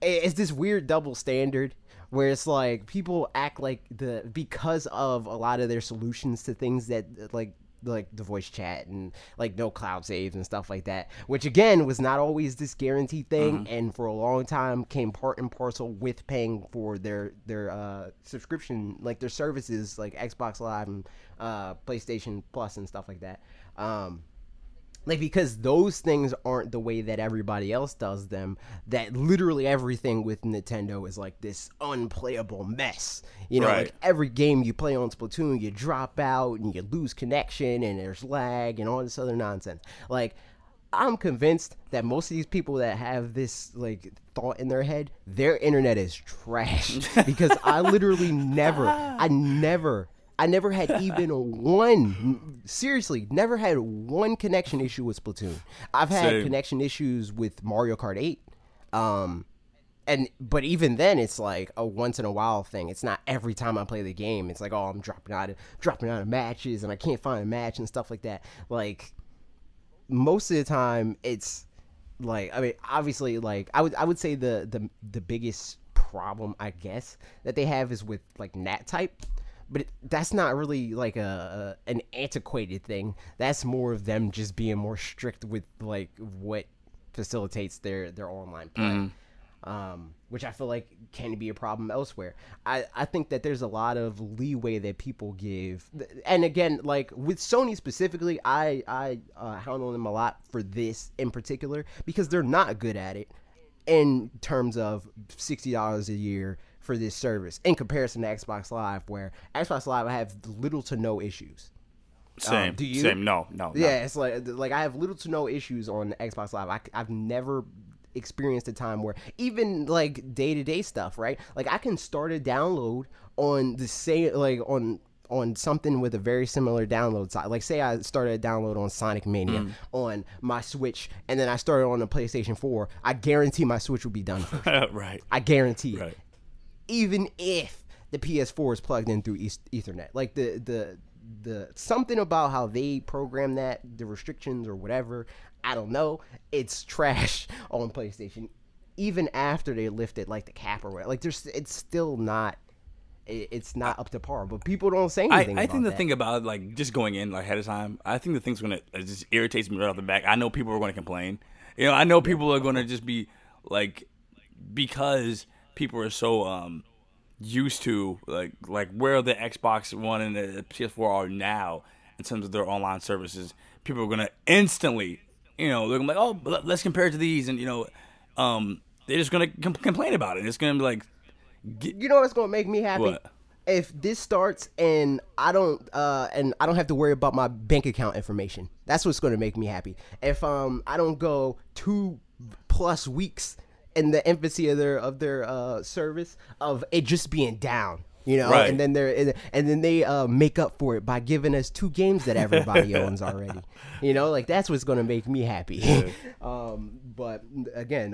it's this weird double standard where it's like people act like because of a lot of their solutions to things that like the voice chat and like no cloud saves and stuff like that, which again was not always this guaranteed thing, and for a long time came part and parcel with paying for their subscription, like their services like Xbox Live and PlayStation Plus and stuff like that. Because those things aren't the way that everybody else does them, that literally everything with Nintendo is like this unplayable mess. Like every game you play on Splatoon, you drop out and you lose connection and there's lag and all this other nonsense. Like, I'm convinced that most of these people that have this like thought in their head, their internet is trash. Because I literally never had even never had one connection issue with Splatoon. I've had connection issues with Mario Kart 8. But even then, it's like a once in a while thing. It's not every time I play the game. It's like, oh, I'm dropping out of matches and I can't find a match and stuff like that. Like, most of the time, it's Like, I mean, obviously, like I would say the biggest problem, I guess, that they have is with like NAT type. But that's not really like an antiquated thing. That's more of them just being more strict with like what facilitates their online play, which I feel like can be a problem elsewhere. I think that there's a lot of leeway that people give, and again, like with Sony specifically, I hound on them a lot for this in particular because they're not good at it in terms of $60 a year for this service in comparison to Xbox Live, where Xbox Live I have little to no issues. Same. Do you? Same. No. Yeah, it's like I have little to no issues on Xbox Live. I've never experienced a time where even like day-to-day stuff, right? Like I can start a download on the same, like on something with a very similar download side. Like say I started a download on Sonic Mania on my Switch, and then I started on the PlayStation 4. I guarantee my Switch will be done first. Right. I guarantee it. Right. Even if the PS4 is plugged in through Ethernet. Like the something about how they program that, the restrictions or whatever, I don't know. It's trash on PlayStation. Even after they lifted like the cap or whatever. Like it's still not. It's not up to par, but people don't say anything. I think the that. thing about like just going in like ahead of time, I think the thing's gonna it just irritates me right off the back. I know people are gonna complain. You know, I know people are gonna just be like, because people are so used to like where the Xbox One and the PS4 are now in terms of their online services. People are gonna instantly, you know, they're gonna be like, oh, let's compare it to these, and you know, they're just gonna complain about it. And it's gonna be like, you know what's gonna make me happy? What? If this starts and I don't have to worry about my bank account information. That's what's gonna make me happy. If I don't go 2+ weeks in the infancy of their service of it just being down, you know, right. and then they make up for it by giving us 2 games that everybody owns already, you know, like that's what's gonna make me happy. Yeah. But again,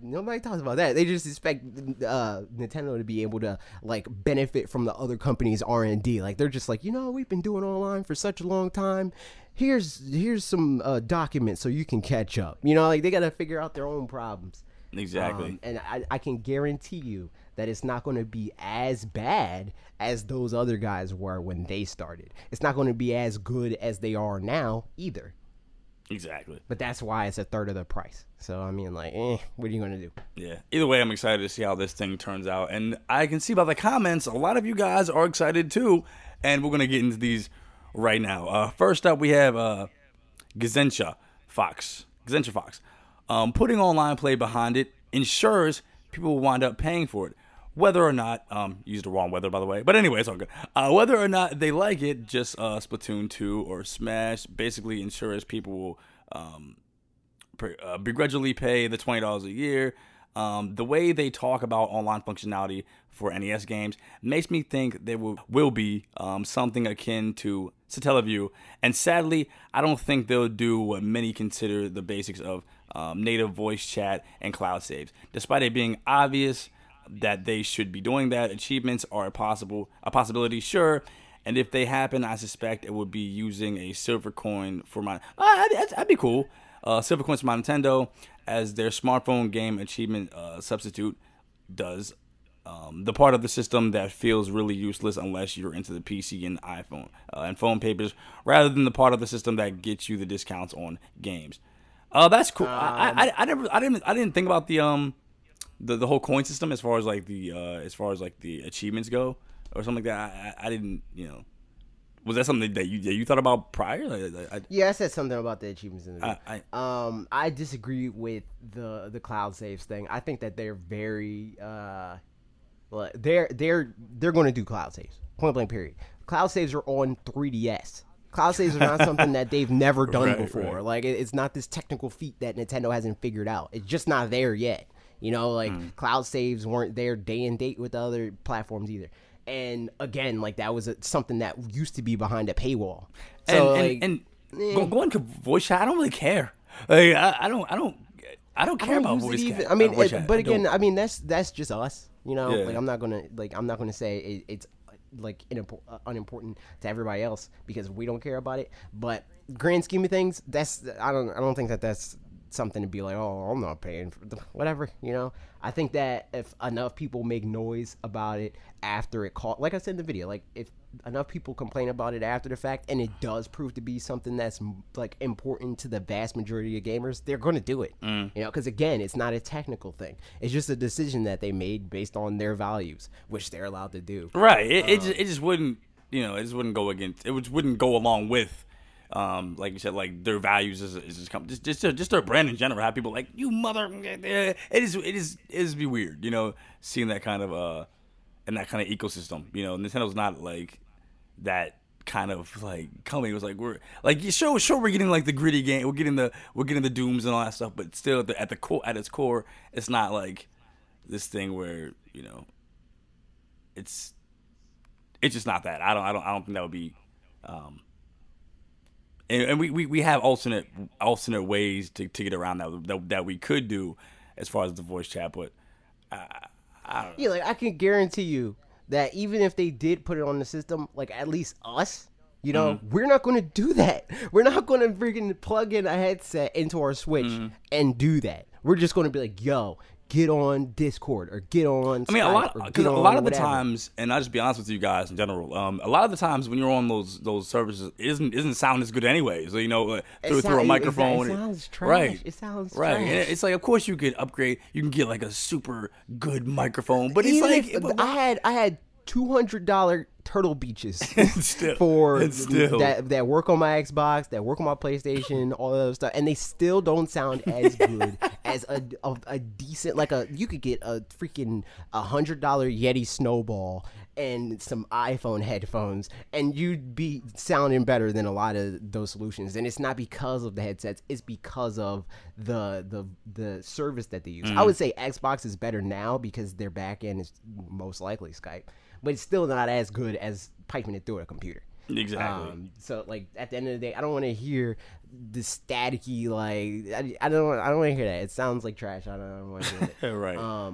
nobody talks about that. They just expect Nintendo to be able to like benefit from the other companies' R&D. Like they're just like, you know, we've been doing online for such a long time. Here's some documents so you can catch up. You know, like they got to figure out their own problems. Exactly. And I can guarantee you that it's not going to be as bad as those other guys were when they started. It's not going to be as good as they are now either. Exactly. But that's why it's a third of the price. So, I mean, like, what are you going to do? Yeah. Either way, I'm excited to see how this thing turns out. And I can see by the comments, a lot of you guys are excited too. And we're going to get into these right now. First up, we have Gazentia Fox. Putting online play behind it ensures people will wind up paying for it. Whether or not, used the wrong weather, by the way. But anyway, it's all good. Whether or not they like it, just Splatoon 2 or Smash basically ensures people will begrudgingly pay the $20 a year. The way they talk about online functionality for NES games makes me think there will be something akin to Satellaview. And sadly, I don't think they'll do what many consider the basics of native voice chat and cloud saves. Despite it being obvious that they should be doing that, achievements are a possibility, sure. And if they happen, I suspect it would be using a silver coin for my. That'd be cool. Silver coins for my Nintendo as their smartphone game achievement substitute does. The part of the system that feels really useless unless you're into the PC and iPhone and phone papers, rather than the part of the system that gets you the discounts on games. That's cool. I didn't think about the whole coin system as far as like the achievements go or something like that. I didn't, you know. Was that something that you thought about prior? Yeah, I said something about the achievements in the video. I disagree with the cloud saves thing. I think that they're very they're going to do cloud saves. Point blank period. Cloud saves are on 3DS. Cloud saves are not something that they've never done before. Right. Like it's not this technical feat that Nintendo hasn't figured out. It's just not there yet. You know, like cloud saves weren't there day and date with the other platforms either. And again, like that was something that used to be behind a paywall. So going to voice chat, I don't really care. Like, I don't care about voice chat. I mean, but again, I mean that's just us. You know, like I'm not gonna say it's like unimportant to everybody else because we don't care about it. But grand scheme of things, I don't think that's something to be like, oh, I'm not paying for whatever, you know. I think that if enough people make noise about it after it caught, like I said in the video, like if enough people complain about it after the fact and it does prove to be something that's like important to the vast majority of gamers, they're going to do it, you know, because again, it's not a technical thing. It's just a decision that they made based on their values, which they're allowed to do. Right. It just wouldn't, you know, it just wouldn't go against, it wouldn't go along with, like you said, like their values just their brand in general. Have people like, you mother, it be weird, you know, seeing that kind of in that kind of ecosystem. You know, Nintendo's not like that kind of like company. It was like we're like sure we're getting like the gritty game, we're getting the Dooms and all that stuff, but still at its core, it's not like this thing where, you know, it's just not that. I don't think that would be. And we have alternate ways to get around that we could do as far as the voice chat, but I don't know. Yeah, like I can guarantee you that even if they did put it on the system, like at least us, you know, we're not going to do that. We're not going to freaking plug in a headset into our Switch and do that. We're just going to be like, yo, get on Discord or get on Skype. I mean, a lot of the times, and I'll just be honest with you guys in general, a lot of the times when you're on those services, it isn't sound as good anyway. So, you know, through a microphone. It sounds trash. Right. It sounds right. trash. And it's like, of course you could upgrade. You can get like a super good microphone, but it's even like if, I had $200 Turtle Beaches still, that work on my Xbox, that work on my PlayStation, all that other stuff, and they still don't sound as good as a decent, like you could get a freaking $100 Yeti Snowball and some iPhone headphones, and you'd be sounding better than a lot of those solutions. And it's not because of the headsets; it's because of the service that they use. I would say Xbox is better now because their back end is most likely Skype, but it's still not as good as piping it through a computer. Exactly. So like at the end of the day, I don't want to hear the staticky, like I don't want to hear that. It sounds like trash. I don't want to hear it. Right.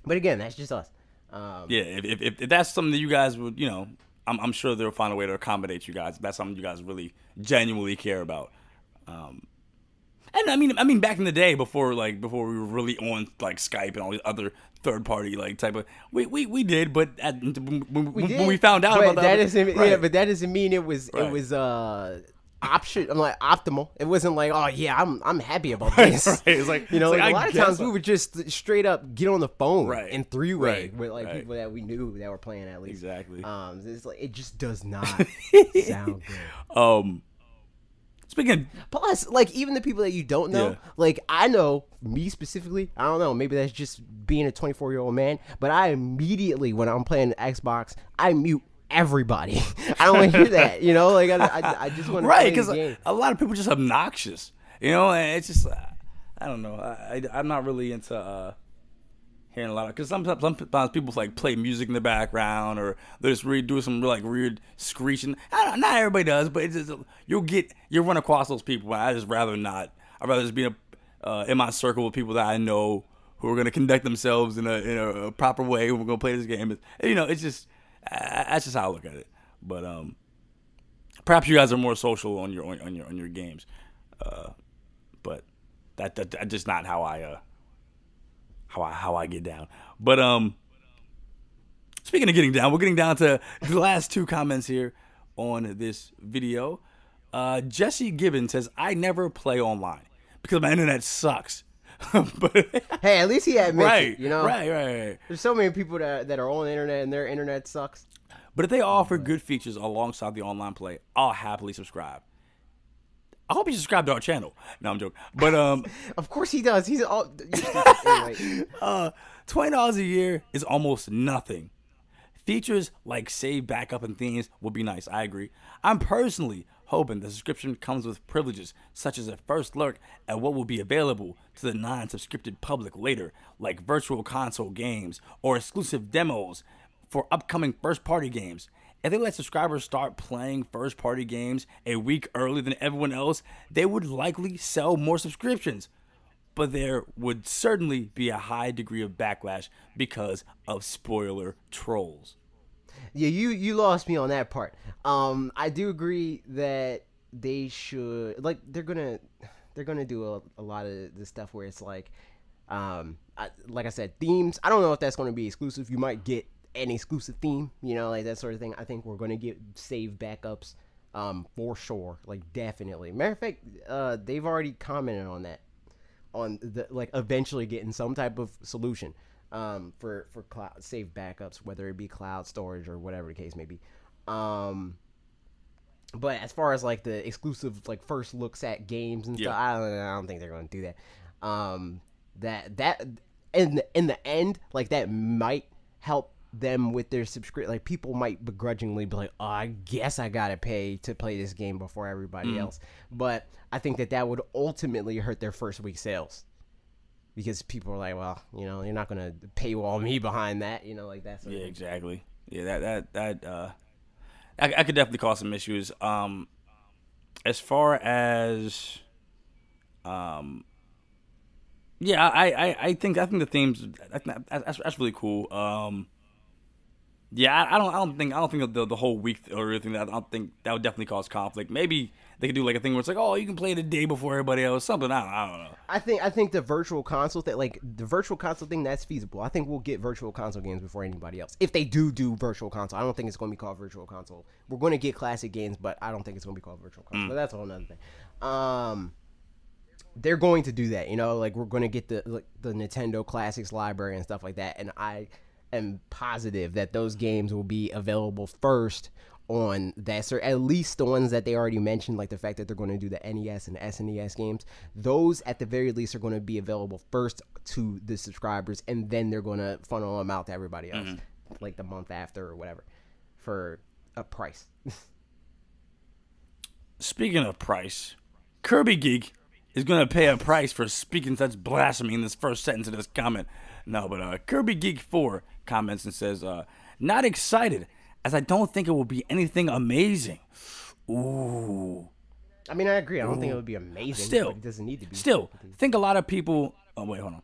But again, that's just us. Yeah. If that's something that you guys would, you know, I'm sure they'll find a way to accommodate you guys. If that's something you guys really genuinely care about. And I mean, back in the day, before we were really on like Skype and all these other third party like type of, we did, but when we found out about that, but that doesn't mean it was option. I'm like optimal. It wasn't like, oh yeah, I'm happy about this. Right. It's like, you know, like, a lot of times we would just straight up get on the phone in three-way with like people that we knew that were playing at least. Exactly. It's like it just does not sound good. Speaking plus, like even the people that you don't know, like I know me specifically, I don't know, maybe that's just being a 24-year-old man, but I immediately when I'm playing Xbox, I mute everybody. I don't want to hear that, you know, like I just want to play the game. Because a lot of people are just obnoxious, you know, and it's just I don't know, I'm not really into hearing a lot of, because sometimes people like play music in the background or they just do some like weird screeching. Not everybody does, but it's just, you'll run across those people. I just rather not. I'd rather just be in my circle with people that I know who are going to conduct themselves in a proper way. Who are going to play this game. You know, it's just that's just how I look at it. But perhaps you guys are more social on your games, but that's just not how I get down. But speaking of getting down, we're getting down to the last two comments here on this video. Jesse Gibbons says, I never play online because my internet sucks. But hey, at least he admits it, you know? Right. There's so many people that are on the internet and their internet sucks. But if they offer good features alongside the online play, I'll happily subscribe. I hope you subscribe to our channel. No, I'm joking. But of course he does. He's all anyway. $20 a year is almost nothing. Features like save, backup, and themes would be nice. I agree. I'm personally hoping the subscription comes with privileges such as a first look at what will be available to the non-subscripted public later, like virtual console games or exclusive demos for upcoming first-party games. If they let subscribers start playing first-party games a week earlier than everyone else, they would likely sell more subscriptions. But there would certainly be a high degree of backlash because of spoiler trolls. Yeah, you lost me on that part. I do agree that they should, like, they're gonna they're gonna do a lot of the stuff where it's like I said, themes. I don't know if that's gonna be exclusive. You might get an exclusive theme, like that sort of thing. I think we're gonna get save backups, for sure, like definitely. Matter of fact, they've already commented on that, on the like eventually getting some type of solution, for cloud save backups, whether it be cloud storage or whatever the case may be. But as far as like the exclusive like first looks at games and stuff, I don't think they're gonna do that. That in the end, like that might help them with their subscription. Like people might begrudgingly be like, oh, I guess I gotta pay to play this game before everybody else. But I think that would ultimately hurt their first week sales, because people are like, well, you're not gonna paywall me behind that, like that sort of thing. Exactly. Yeah, that I could definitely cause some issues. As far as I think the themes, that's really cool. I don't think the whole week or everything. I don't think that would definitely cause conflict. Maybe they could do like a thing where it's like, oh, you can play it a day before everybody else, something. I don't know. I think the virtual console thing, like the virtual console thing, that's feasible. I think we'll get virtual console games before anybody else. If they do virtual console, I don't think it's going to be called virtual console. We're going to get classic games, but I don't think it's going to be called virtual console. But that's a whole nother thing. They're going to do that, like we're going to get the Nintendo Classics library and stuff like that, and I am positive that those games will be available first on that, or at least the ones that they already mentioned, like the fact that they're going to do the NES and SNES games. Those at the very least are going to be available first to the subscribers, and then they're going to funnel them out to everybody else, like the month after or whatever, for a price. Speaking of price, Kirby Geek is going to pay a price for speaking such blasphemy in this first sentence of this comment. No, but Kirby Geek 4 comments and says, not excited, as I don't think it will be anything amazing. Ooh. I mean, I agree. I don't think it would be amazing. Still, but it doesn't need to be. Still, think a lot of people... Oh, wait, hold on.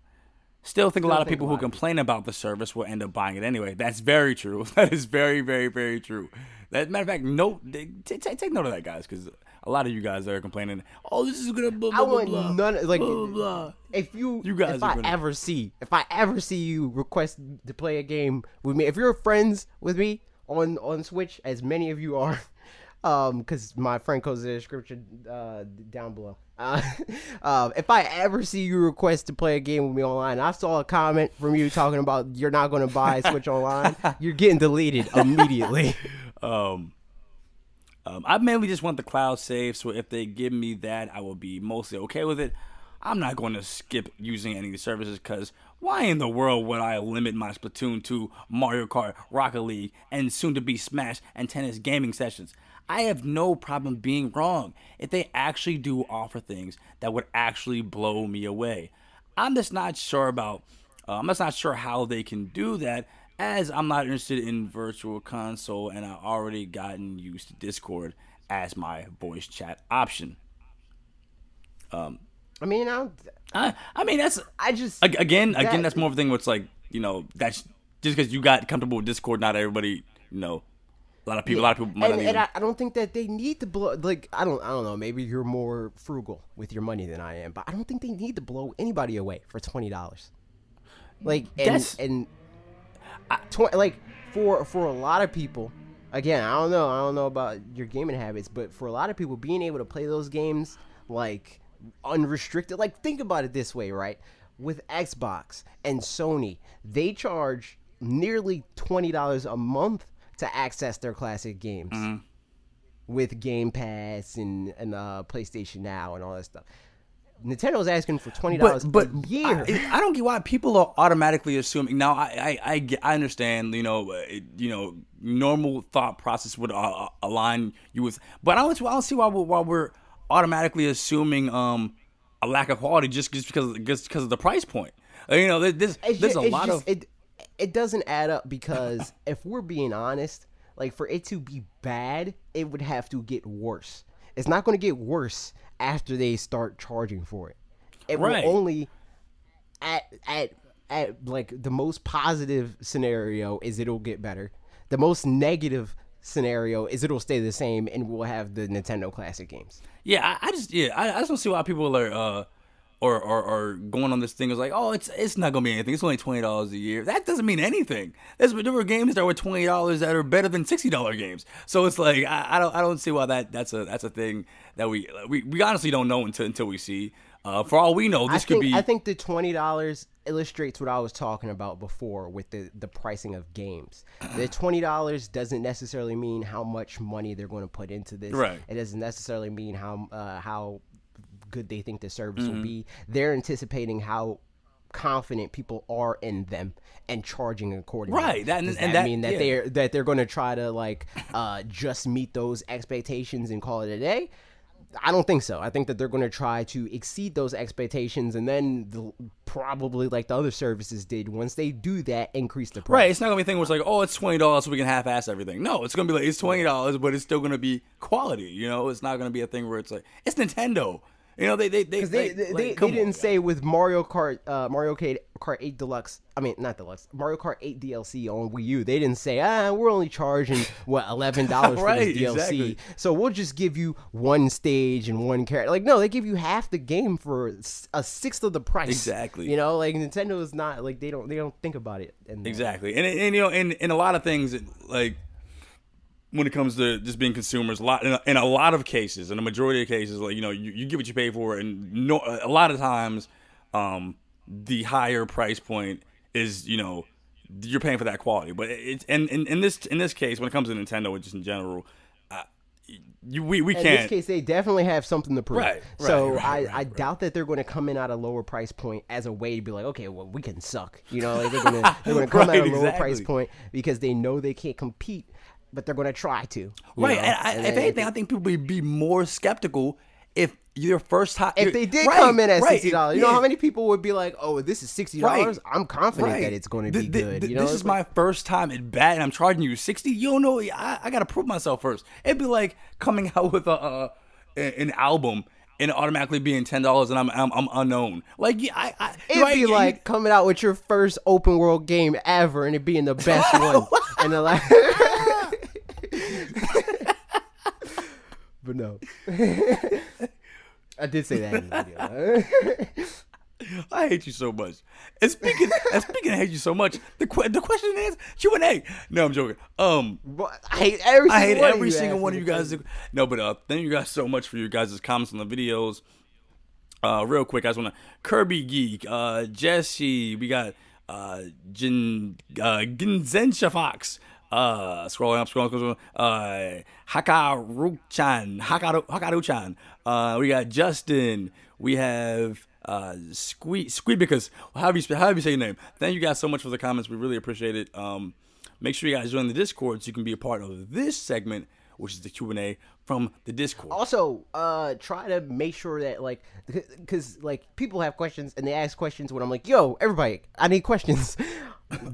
Still think a lot of people who complain about the service will end up buying it anyway. That's very true. That is very, very, very true. That, matter of fact, take note of that, guys, because a lot of you guys that are complaining, oh, this is gonna blah blah blah. I want blah, none like blah, blah. If I ever see you request to play a game with me, if you're friends with me on Switch, as many of you are, because my friend codes in the description down below. If I ever see you request to play a game with me online, I saw a comment from you talking about you're not going to buy Switch Online, you're getting deleted immediately. I mainly just want the cloud save, so if they give me that, I will be mostly okay with it. I'm not going to skip using any of the services, because why in the world would I limit my Splatoon 2, Mario Kart, Rocket League, and soon-to-be Smash and tennis gaming sessions? I have no problem being wrong if they actually do offer things that would actually blow me away. I'm just not sure about, I'm just not sure how they can do that, as I'm not interested in Virtual Console, and I've already gotten used to Discord as my voice chat option. I mean, that's that's more of a thing where it's like, that's just because you got comfortable with Discord, not everybody, a lot of people might not even. I don't think that they need to blow. Like, I don't know. Maybe you're more frugal with your money than I am, but I don't think they need to blow anybody away for $20. Like, for a lot of people, again, I don't know about your gaming habits, but for a lot of people, being able to play those games like unrestricted, like think about it this way, right? With Xbox and Sony, they charge nearly $20 a month to access their classic games with Game Pass and PlayStation Now and all that stuff. Nintendo's asking for $20 a year. I don't get why people are automatically assuming. Now, I understand, normal thought process would align you with, but I don't see why we're automatically assuming a lack of quality just because of the price point. There's a lot of. It doesn't add up, because if we're being honest, like for it to be bad, it would have to get worse. It's not going to get worse after they start charging for it. It will only at like the most positive scenario is it'll get better. The most negative scenario is it'll stay the same, and we'll have the Nintendo Classic games. Yeah, I just don't see why people are or going on this thing is like, oh, it's not gonna be anything. It's only $20 a year. That doesn't mean anything. There were games that were $20 that are better than $60 games. So it's like I don't see why that's a thing that we honestly don't know until we see. For all we know, could be. I think the $20 illustrates what I was talking about before with the pricing of games. The $20 doesn't necessarily mean how much money they're going to put into this. Right. It doesn't necessarily mean how good they think the service will be. They're anticipating how confident people are in them and charging accordingly. Right. That mean that they're going to try to like just meet those expectations and call it a day? I don't think so. I think that they're going to try to exceed those expectations, and then probably like the other services did, once they do that, increase the price. Right. It's not going to be a thing where it's like, oh, it's $20 so we can half-ass everything. No, it's going to be like, it's $20, but it's still going to be quality. You know, it's not going to be a thing where it's like, it's Nintendo. You know, they didn't say with Mario Kart 8 Deluxe. I mean, not Deluxe. Mario Kart 8 DLC on Wii U. They didn't say, we're only charging $11 for right, this DLC. Exactly. So we'll just give you one stage and one character. Like, no, they give you half the game for a sixth of the price. Exactly. You know, like Nintendo is not like they don't think about it. Exactly. And you know, in a lot of things, like, when it comes to just being consumers, in a lot of cases, in a majority of cases, like, you know, you get what you pay for, and a lot of times, the higher price point is, you know, you're paying for that quality. But in this case, when it comes to Nintendo, and just in general, we can't. In this case, they definitely have something to prove. Right. So I doubt that they're going to come in at a lower price point as a way to be like, okay, well, we can suck. You know, like they're going to come at a lower price point because they know they can't compete. But they're going to try to. Right. And if anything, I think people would be more skeptical if your first time. If they did come in at $60. You know how many people would be like, oh, this is $60? Right. I'm confident that it's going to be good. You know? This is my first time at bat, and I'm charging you $60? You don't know. I got to prove myself first. It'd be like coming out with an album and automatically being $10 and I'm unknown. Like, it'd be like coming out with your first open world game ever and it being the best one. And they're like... But no, I did say that in the video. I hate you so much. And speaking of hate you so much, the question is Q&A. No, I'm joking. I hate every single one of you guys. No, but thank you guys so much for your guys' comments on the videos. Real quick, I just want to Kirby Geek, Jesse, we got Ginzensha Fox. Scrolling up, Hakaru-chan. We got Justin. We have Squeebicus. However you say your name. Thank you guys so much for the comments. We really appreciate it. Make sure you guys join the Discord so you can be a part of this segment, which is the Q&A from the Discord. Also, try to make sure that, like, because, like, people have questions and they ask questions when I'm like, yo, everybody, I need questions.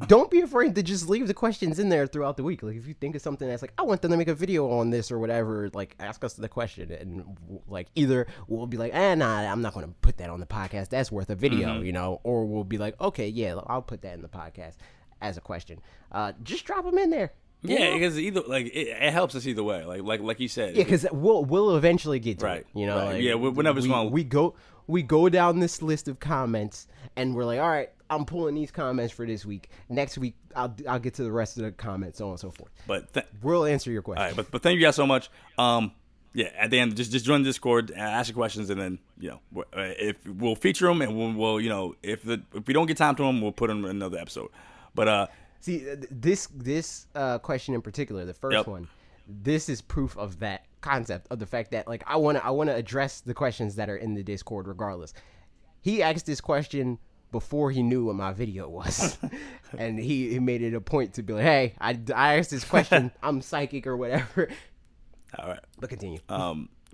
Don't be afraid to just leave the questions in there throughout the week. Like, if you think of something that's like, I want them to make a video on this or whatever, like, ask us the question. And, like, either we'll be like, nah, I'm not going to put that on the podcast. That's worth a video, you know? Or we'll be like, okay, yeah, I'll put that in the podcast as a question. Just drop them in there. Yeah, because either it helps us either way. Like you said. Yeah, because we'll eventually get to it. You know, right. Like, yeah, whenever it's fun. We go down this list of comments, and we're like, all right, I'm pulling these comments for this week. Next week, I'll get to the rest of the comments, so on and so forth. But we'll answer your question. All right, but thank you guys so much. Yeah, at the end, just join the Discord, ask your questions, and then, you know, if we'll feature them, and we'll you know, if we don't get time to them, we'll put them in another episode. But see, this question in particular, the first one, this is proof of that concept, of the fact that, like, I wanna address the questions that are in the Discord regardless. He asked this question before he knew what my video was, and he made it a point to be like, hey, I asked this question, I'm psychic or whatever. All right, but continue.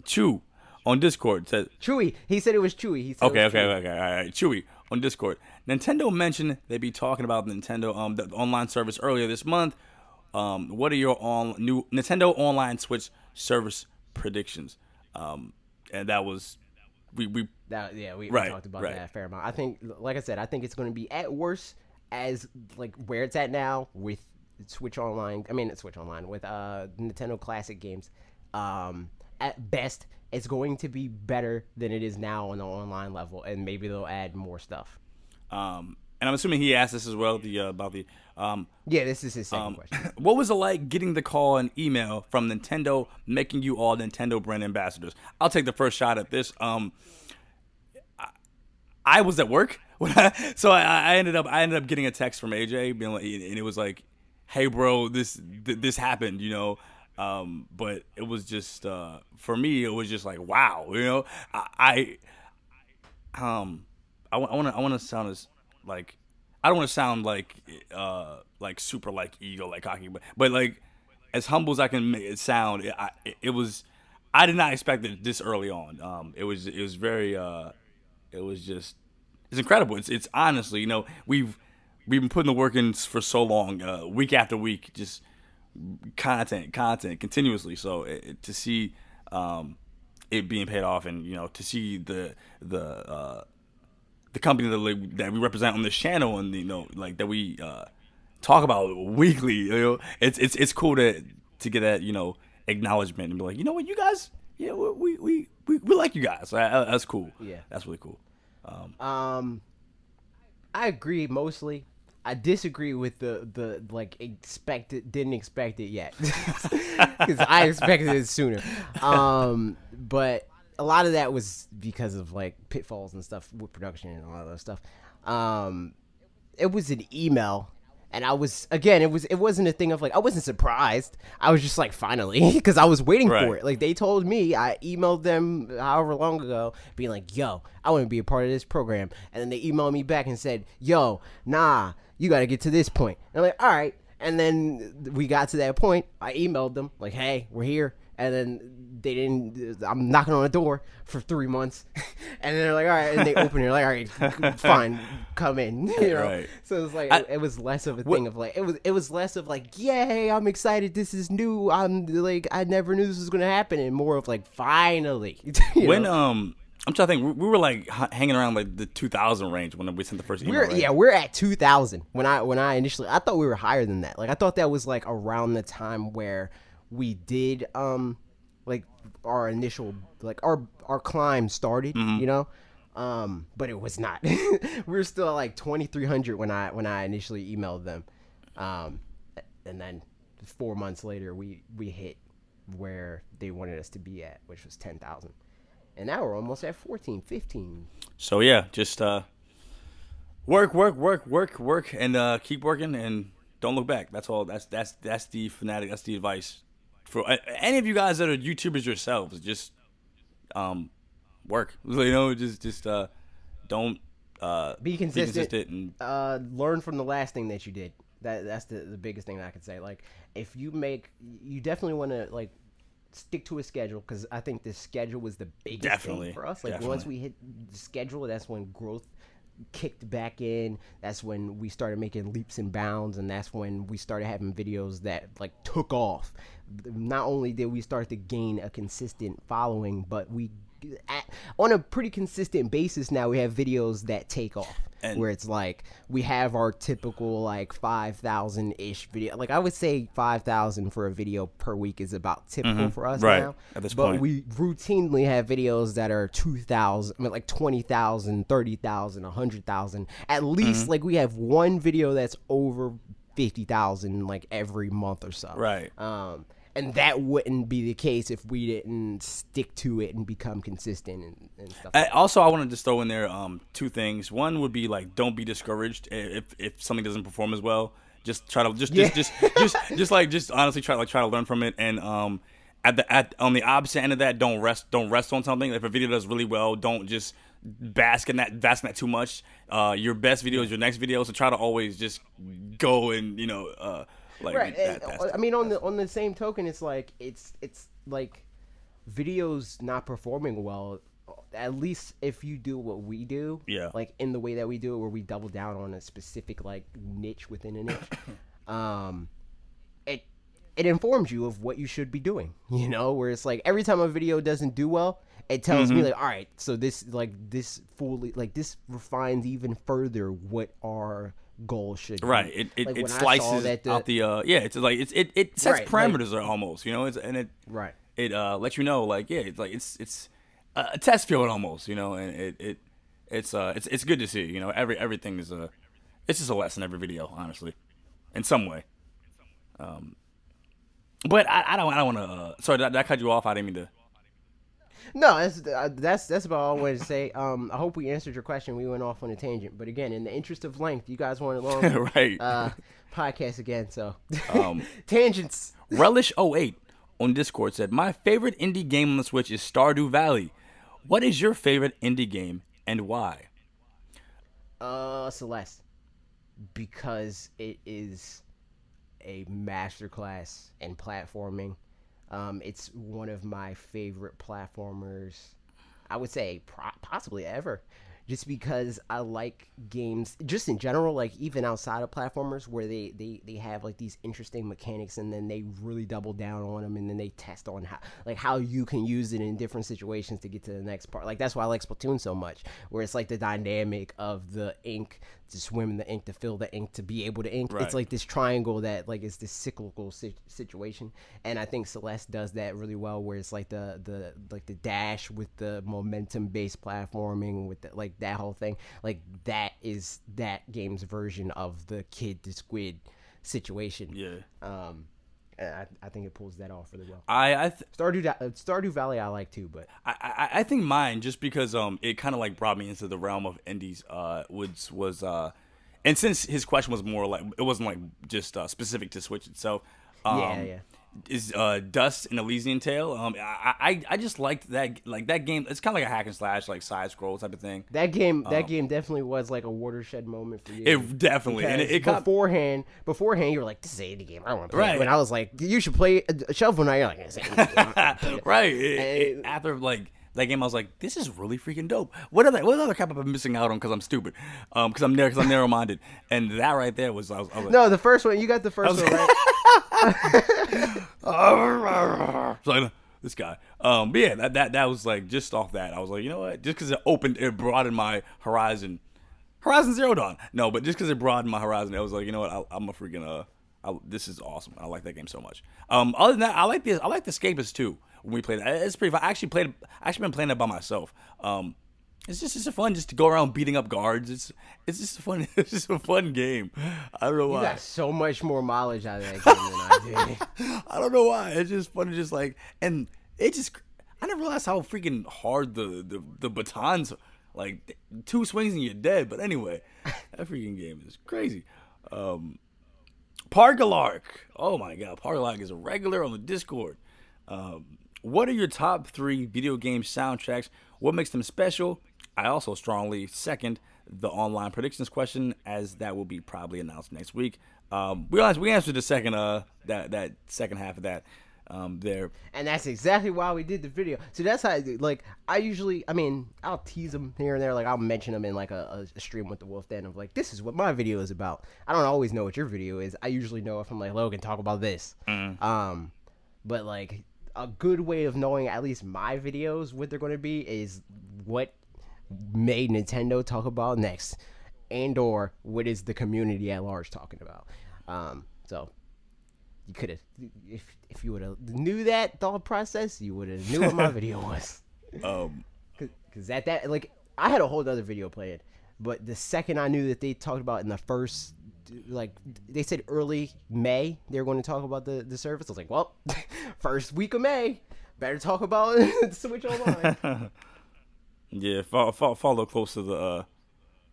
Chew on Discord said Chewy. He said it was Chewy. He said okay. All right, Chewy on Discord. Nintendo mentioned they'd be talking about Nintendo the online service earlier this month. What are your new Nintendo Online Switch service predictions? And that was we talked about that a fair amount. I think, like I said, I think it's going to be at worst as like where it's at now with Switch Online. I mean, Switch Online with Nintendo Classic games. At best, it's going to be better than it is now on the online level, and maybe they'll add more stuff. And I'm assuming he asked this as well. About the yeah, this is his second question. What was it like getting the call and email from Nintendo making you all Nintendo brand ambassadors? I'll take the first shot at this. I was at work so I ended up getting a text from AJ being like, and it was like, "Hey, bro, this happened," you know. But it was just for me, it was just like, wow, you know. I want to sound as like, I don't want to sound like super like ego, like cocky, but like as humble as I can make it sound, it was, I did not expect it this early on. It was very it was just, it's incredible. It's honestly, you know, we've been putting the work in for so long, week after week, just content continuously. So to see it being paid off, and you know, to see the company that we represent on this channel, and you know, like that we talk about weekly, you know, it's cool to get that, you know, acknowledgement and be like, you know what, you guys, yeah, we like you guys. That's cool. Yeah, that's really cool. I agree mostly. I disagree with the like didn't expect it yet, because I expected it sooner. But a lot of that was because of like pitfalls and stuff with production and all that other stuff. It was an email, and I was, again, it wasn't a thing of like, I wasn't surprised. I was just like, finally, because I was waiting for it. Like, they told me, I emailed them however long ago, being like, yo, I want to be a part of this program. And then they emailed me back and said, yo, nah, you got to get to this point. And I'm like, all right. And then we got to that point. I emailed them like, hey, we're here. And then they didn't, I'm knocking on the door for 3 months. And they're like, all right. And they open it, like, all right, fine, come in. You know? Right. So it was like, it was less of a thing of like, it was less of like, yay, I'm excited, this is new. I'm like, I never knew this was going to happen. And more of like, finally. When, I'm trying to think, we were like hanging around like the 2,000 range when we sent the first email. Yeah, we're at 2,000. When I initially, I thought we were higher than that. Like, I thought that was like around the time where we did like our initial, like our climb started, you know, but it was not. We were still at like 2,300 when I initially emailed them, and then 4 months later we hit where they wanted us to be at, which was 10,000, and now we're almost at 14, 15. So yeah, just work, and keep working, and don't look back. That's all. That's the Fanatic. That's the advice for any of you guys that are YouTubers yourselves. Just work. You know, just don't be consistent and learn from the last thing that you did. That's the biggest thing that I could say. Like, if you definitely want to like stick to a schedule, because I think the schedule was the biggest thing for us. Like, once we hit the schedule, that's when growth kicked back in. That's when we started making leaps and bounds, and that's when we started having videos that like took off. Not only did we start to gain a consistent following, but we on a pretty consistent basis now we have videos that take off, where it's like we have our typical like 5,000-ish video. Like, I would say 5,000 for a video per week is about typical for us now at this point. But we routinely have videos that are 2,000, I mean, like 20,000, 30,000, 100,000 at least. Like, we have one video that's over 50,000 like every month or so, right? And that wouldn't be the case if we didn't stick to it and become consistent and stuff. Also, I want to just throw in there two things. One would be like, don't be discouraged if something doesn't perform as well. Just try to just honestly try to learn from it. And on the opposite end of that, don't rest on something. If a video does really well, don't just bask in that too much. Your best video is your next video, so try to always just go and like, right. I mean, on the same token, it's like videos not performing well. At least if you do what we do, like in the way that we do it, where we double down on a specific like niche within a niche, it informs you of what you should be doing. You know, where it's like every time a video doesn't do well, it tells me like, all right, so this refines even further what our goal should be. Right. It Like, it when I saw slices that out the it's like it sets Right, parameters almost, you know. Right. It lets you know, like, yeah, it's like it's a test field almost, you know, and it's good to see, you know. Everything is it's just a lesson every video, honestly, in some way. But I don't want to. Sorry, did I cut you off? I didn't mean to. No, that's about all I wanted to say. I hope we answered your question. We went off on a tangent, but again, in the interest of length, you guys want a long Right. podcast again, so tangents. Relish08 on Discord said, "My favorite indie game on the Switch is Stardew Valley. What is your favorite indie game and why?" Celeste, because it is a masterclass in platforming. It's one of my favorite platformers, I would say possibly ever, just because I like games just in general, like even outside of platformers, where they have like these interesting mechanics, and then they really double down on them, and then they test on how you can use it in different situations to get to the next part. Like, that's why I like Splatoon so much, where it's like the dynamic of the ink, to swim in the ink, to fill the ink, to be able to ink. Right. It's like this triangle that like is this cyclical situation, and I think Celeste does that really well, where it's like the dash with the momentum based platforming with like that whole thing. Like, that is that game's version of the kid to squid situation. Yeah. And I think it pulls that off really well. Stardew Valley I like too, but I think mine, just because it kind of like brought me into the realm of indies, was and since his question was more like, it wasn't like just specific to Switch itself. Yeah. Is Dust and Elysian Tale. I just liked that game. It's kind of like a hack and slash, like side scroll type of thing. That game definitely was like a watershed moment for you. It definitely, and it got beforehand you were like, this is an indie game, I don't want to play right. it. When I was like, you should play a Shovel Knight, you're like, it's an indie game. Right. After like that game, I was like, this is really freaking dope. What other crap I've been missing out on because I'm stupid, because I'm narrow minded, and that right there was I was like, no, the first one, you got the first one right. So, this guy. But yeah, that was like, just off that, I was like, you know what? Just because it broadened my horizon. Horizon Zero Dawn. No, but just because it broadened my horizon, I was like, you know what? I'm a freaking this is awesome. I like that game so much. Other than that, I like the Escapist too. When we played that, it's pretty fun. I actually been playing that by myself. It's just fun just to go around beating up guards. It's just fun. It's just a fun game. I don't know why. You got so much more mileage out of that game than I did. I don't know why. It's just fun to just like, and it just, I never realized how freaking hard the batons, like 2 swings and you're dead. But anyway, that freaking game is crazy. Pargalark. Oh my God, Pargalark is a regular on the Discord. What are your top 3 video game soundtracks? What makes them special? I also strongly second the online predictions question, as that will be probably announced next week. We answered the second that second half of that there, and that's exactly why we did the video. So that's how I'll tease them here and there, like I'll mention them in like a stream with the Wolf Den of like, this is what my video is about. I don't always know what your video is. I usually know if I'm like, Logan, talk about this. But like, a good way of knowing at least my videos what they're going to be is what made Nintendo talk about next, and or what is the community at large talking about. So you could have, if you would have knew that thought process, you would have knew what my video was. Because that like, I had a whole other video planned, but the second I knew that they talked about in the first, like they said early May they were going to talk about the service, I was like, well, first week of May, better talk about Switch Online. Yeah, follow close to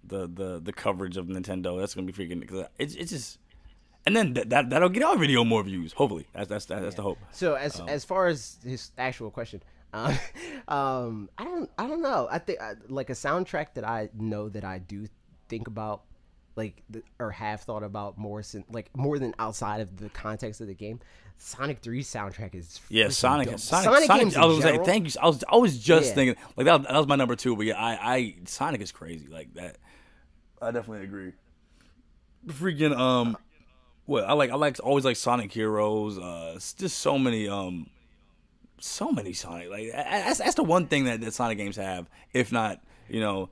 the coverage of Nintendo. That's gonna be freaking, because it's just, and then that'll get our video more views. Hopefully, that's the hope. So as far as his actual question, I don't know. I think like a soundtrack that I know that I do think about, like or have thought about more than outside of the context of the game. Sonic 3's soundtrack is Sonic games I was saying, thank you. I was just thinking like that was my number 2, but yeah, I Sonic is crazy like that. I definitely agree. Freaking what I like always like Sonic Heroes. It's just so many Sonic, like that's the one thing that Sonic games have, if not, you know,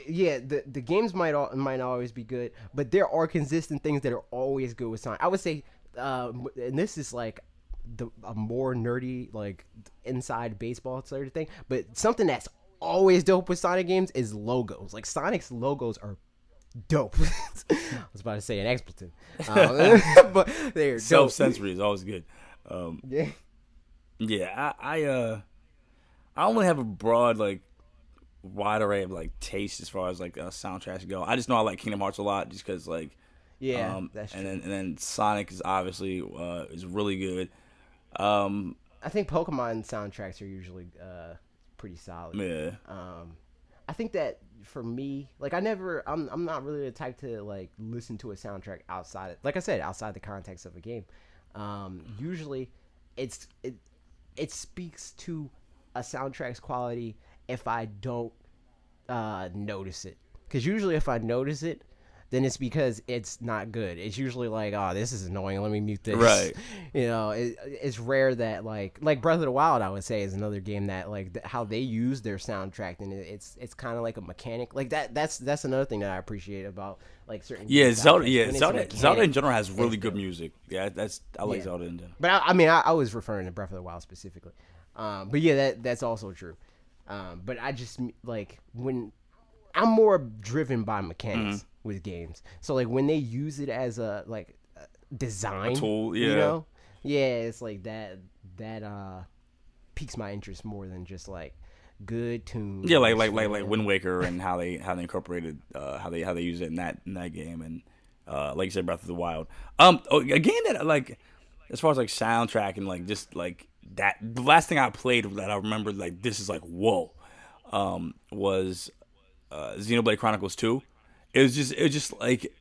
yeah, the games might not always be good, but there are consistent things that are always good with Sonic. I would say, and this is like a more nerdy, like inside baseball sort of thing, but something that's always dope with Sonic games is logos. Like Sonic's logos are dope. I was about to say an expletive, but they're self-sensory is always good. Yeah. Yeah, I only have a broad, like, wide array of, like, taste as far as, like, soundtracks go. I just know I like Kingdom Hearts a lot just because, like, that's true. and then Sonic is obviously is really good. I think Pokemon soundtracks are usually pretty solid. Yeah. I think that for me, like I'm not really the type to like listen to a soundtrack outside the context of a game. Usually it speaks to a soundtrack's quality if I don't notice it. Because usually if I notice it, then it's because it's not good. It's usually like, oh, this is annoying. Let me mute this. Right. You know, it's rare that like Breath of the Wild, I would say, is another game that like how they use their soundtrack, and it's kind of like a mechanic. Like that's another thing that I appreciate about like certain. Yeah, Zelda. Yeah, Zelda in general has really good music. Yeah, I like Zelda in general. But I was referring to Breath of the Wild specifically. But yeah, that's also true. But I just like when I'm more driven by mechanics with games. So like when they use it as a like design a tool, you know, it's like that piques my interest more than just like good tunes. Yeah, like Wind Waker and how they incorporated how they use it in that game, and like you said, Breath of the Wild. A game that like as far as like soundtrack and like just like that, the last thing I played that I remember like this is like whoa, was Xenoblade Chronicles 2. It was just like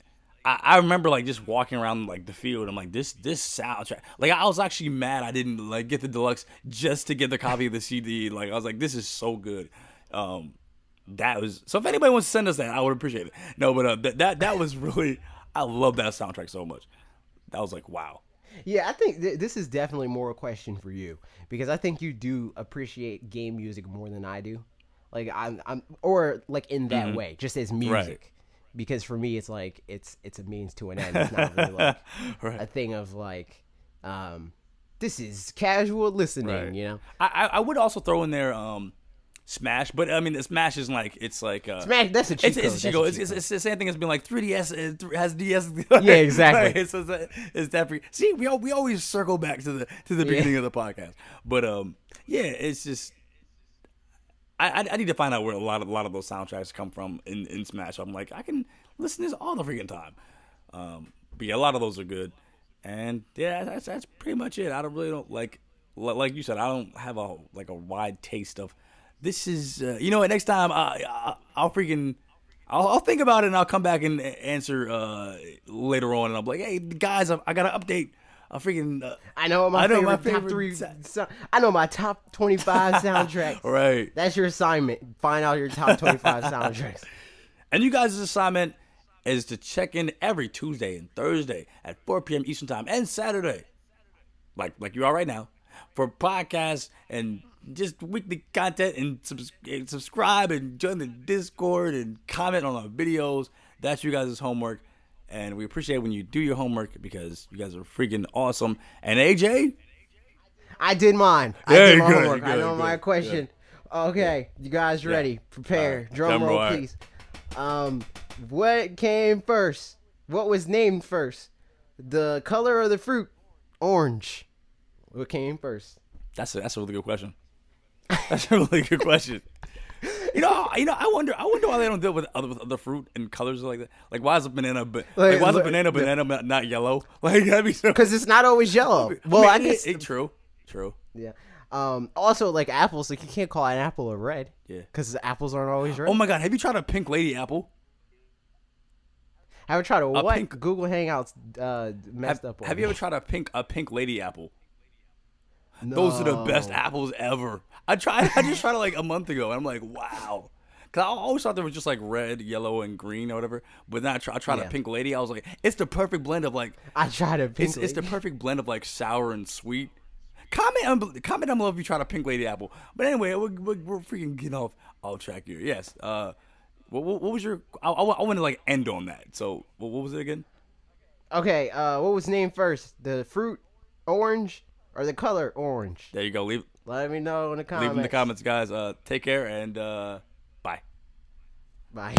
I remember like just walking around like the field. I'm like this soundtrack. Like I was actually mad I didn't like get the deluxe just to get the copy of the CD. Like I was like this is so good. That was so. If anybody wants to send us that, I would appreciate it. No, but that was really, I love that soundtrack so much. That was like wow. Yeah, I think this is definitely more a question for you because I think you do appreciate game music more than I do. Like I'm or like in that way, just as music. Right. Because for me, it's like it's a means to an end. It's not really like right. a thing of like, this is casual listening. Right. You know, I would also throw in there Smash, but I mean the Smash is like it's like Smash. That's a cheat code. It's a cheat code. It's the same thing as being like 3DS has DS. Yeah, exactly. Right? It's that. See, we always circle back to the beginning of the podcast, but yeah, it's just. I need to find out where a lot of those soundtracks come from in Smash. I'm like, I can listen to this all the freaking time. But yeah, a lot of those are good. And yeah, that's pretty much it. I don't like you said, I don't have a wide taste of this is you know what, next time I'll think about it and I'll come back and answer later on, and I'll be like, hey guys, I got an update. I know my favorite top 3. I know my top 25 soundtracks. Right. That's your assignment. Find out your top 25 soundtracks. And you guys' assignment is to check in every Tuesday and Thursday at 4 p.m. Eastern Time and Saturday, like you are right now, for podcasts and just weekly content, and subscribe and join the Discord and comment on our videos. That's you guys' homework. And we appreciate when you do your homework because you guys are freaking awesome. And AJ? I did mine. I did my homework. I know my question. Good. Okay, you guys ready? Yeah. Prepare. Drum roll, please. What came first? What was named first? The color of the fruit? Orange. What came first? That's a really good question. That's a really good question. You know, I wonder why they don't deal with other fruit and colors like that. Like, why is a banana, why is a banana not yellow? Like, that'd be so. Because it's not always yellow. Well, I guess true. Yeah. Also, like apples, like you can't call an apple a red. Yeah. Because apples aren't always red. Oh my God, have you tried a pink lady apple? Have you tried what? Google Hangouts messed up. Have you ever tried a pink lady apple? No. Those are the best apples ever. I just tried it like a month ago, and I'm like, wow. Because I always thought there was just like red, yellow, and green or whatever. But then I tried a pink lady. I was like, it's the perfect blend of like. I tried a pink lady. It's the perfect blend of like sour and sweet. Comment down below if you tried a pink lady apple. But anyway, we're freaking getting off track here. Yes. What was your? I want to like end on that. So what was it again? Okay, what was named first? The fruit orange or the color orange? There you go. Let me know in the comments. Leave in the comments, guys. Take care and bye. Bye.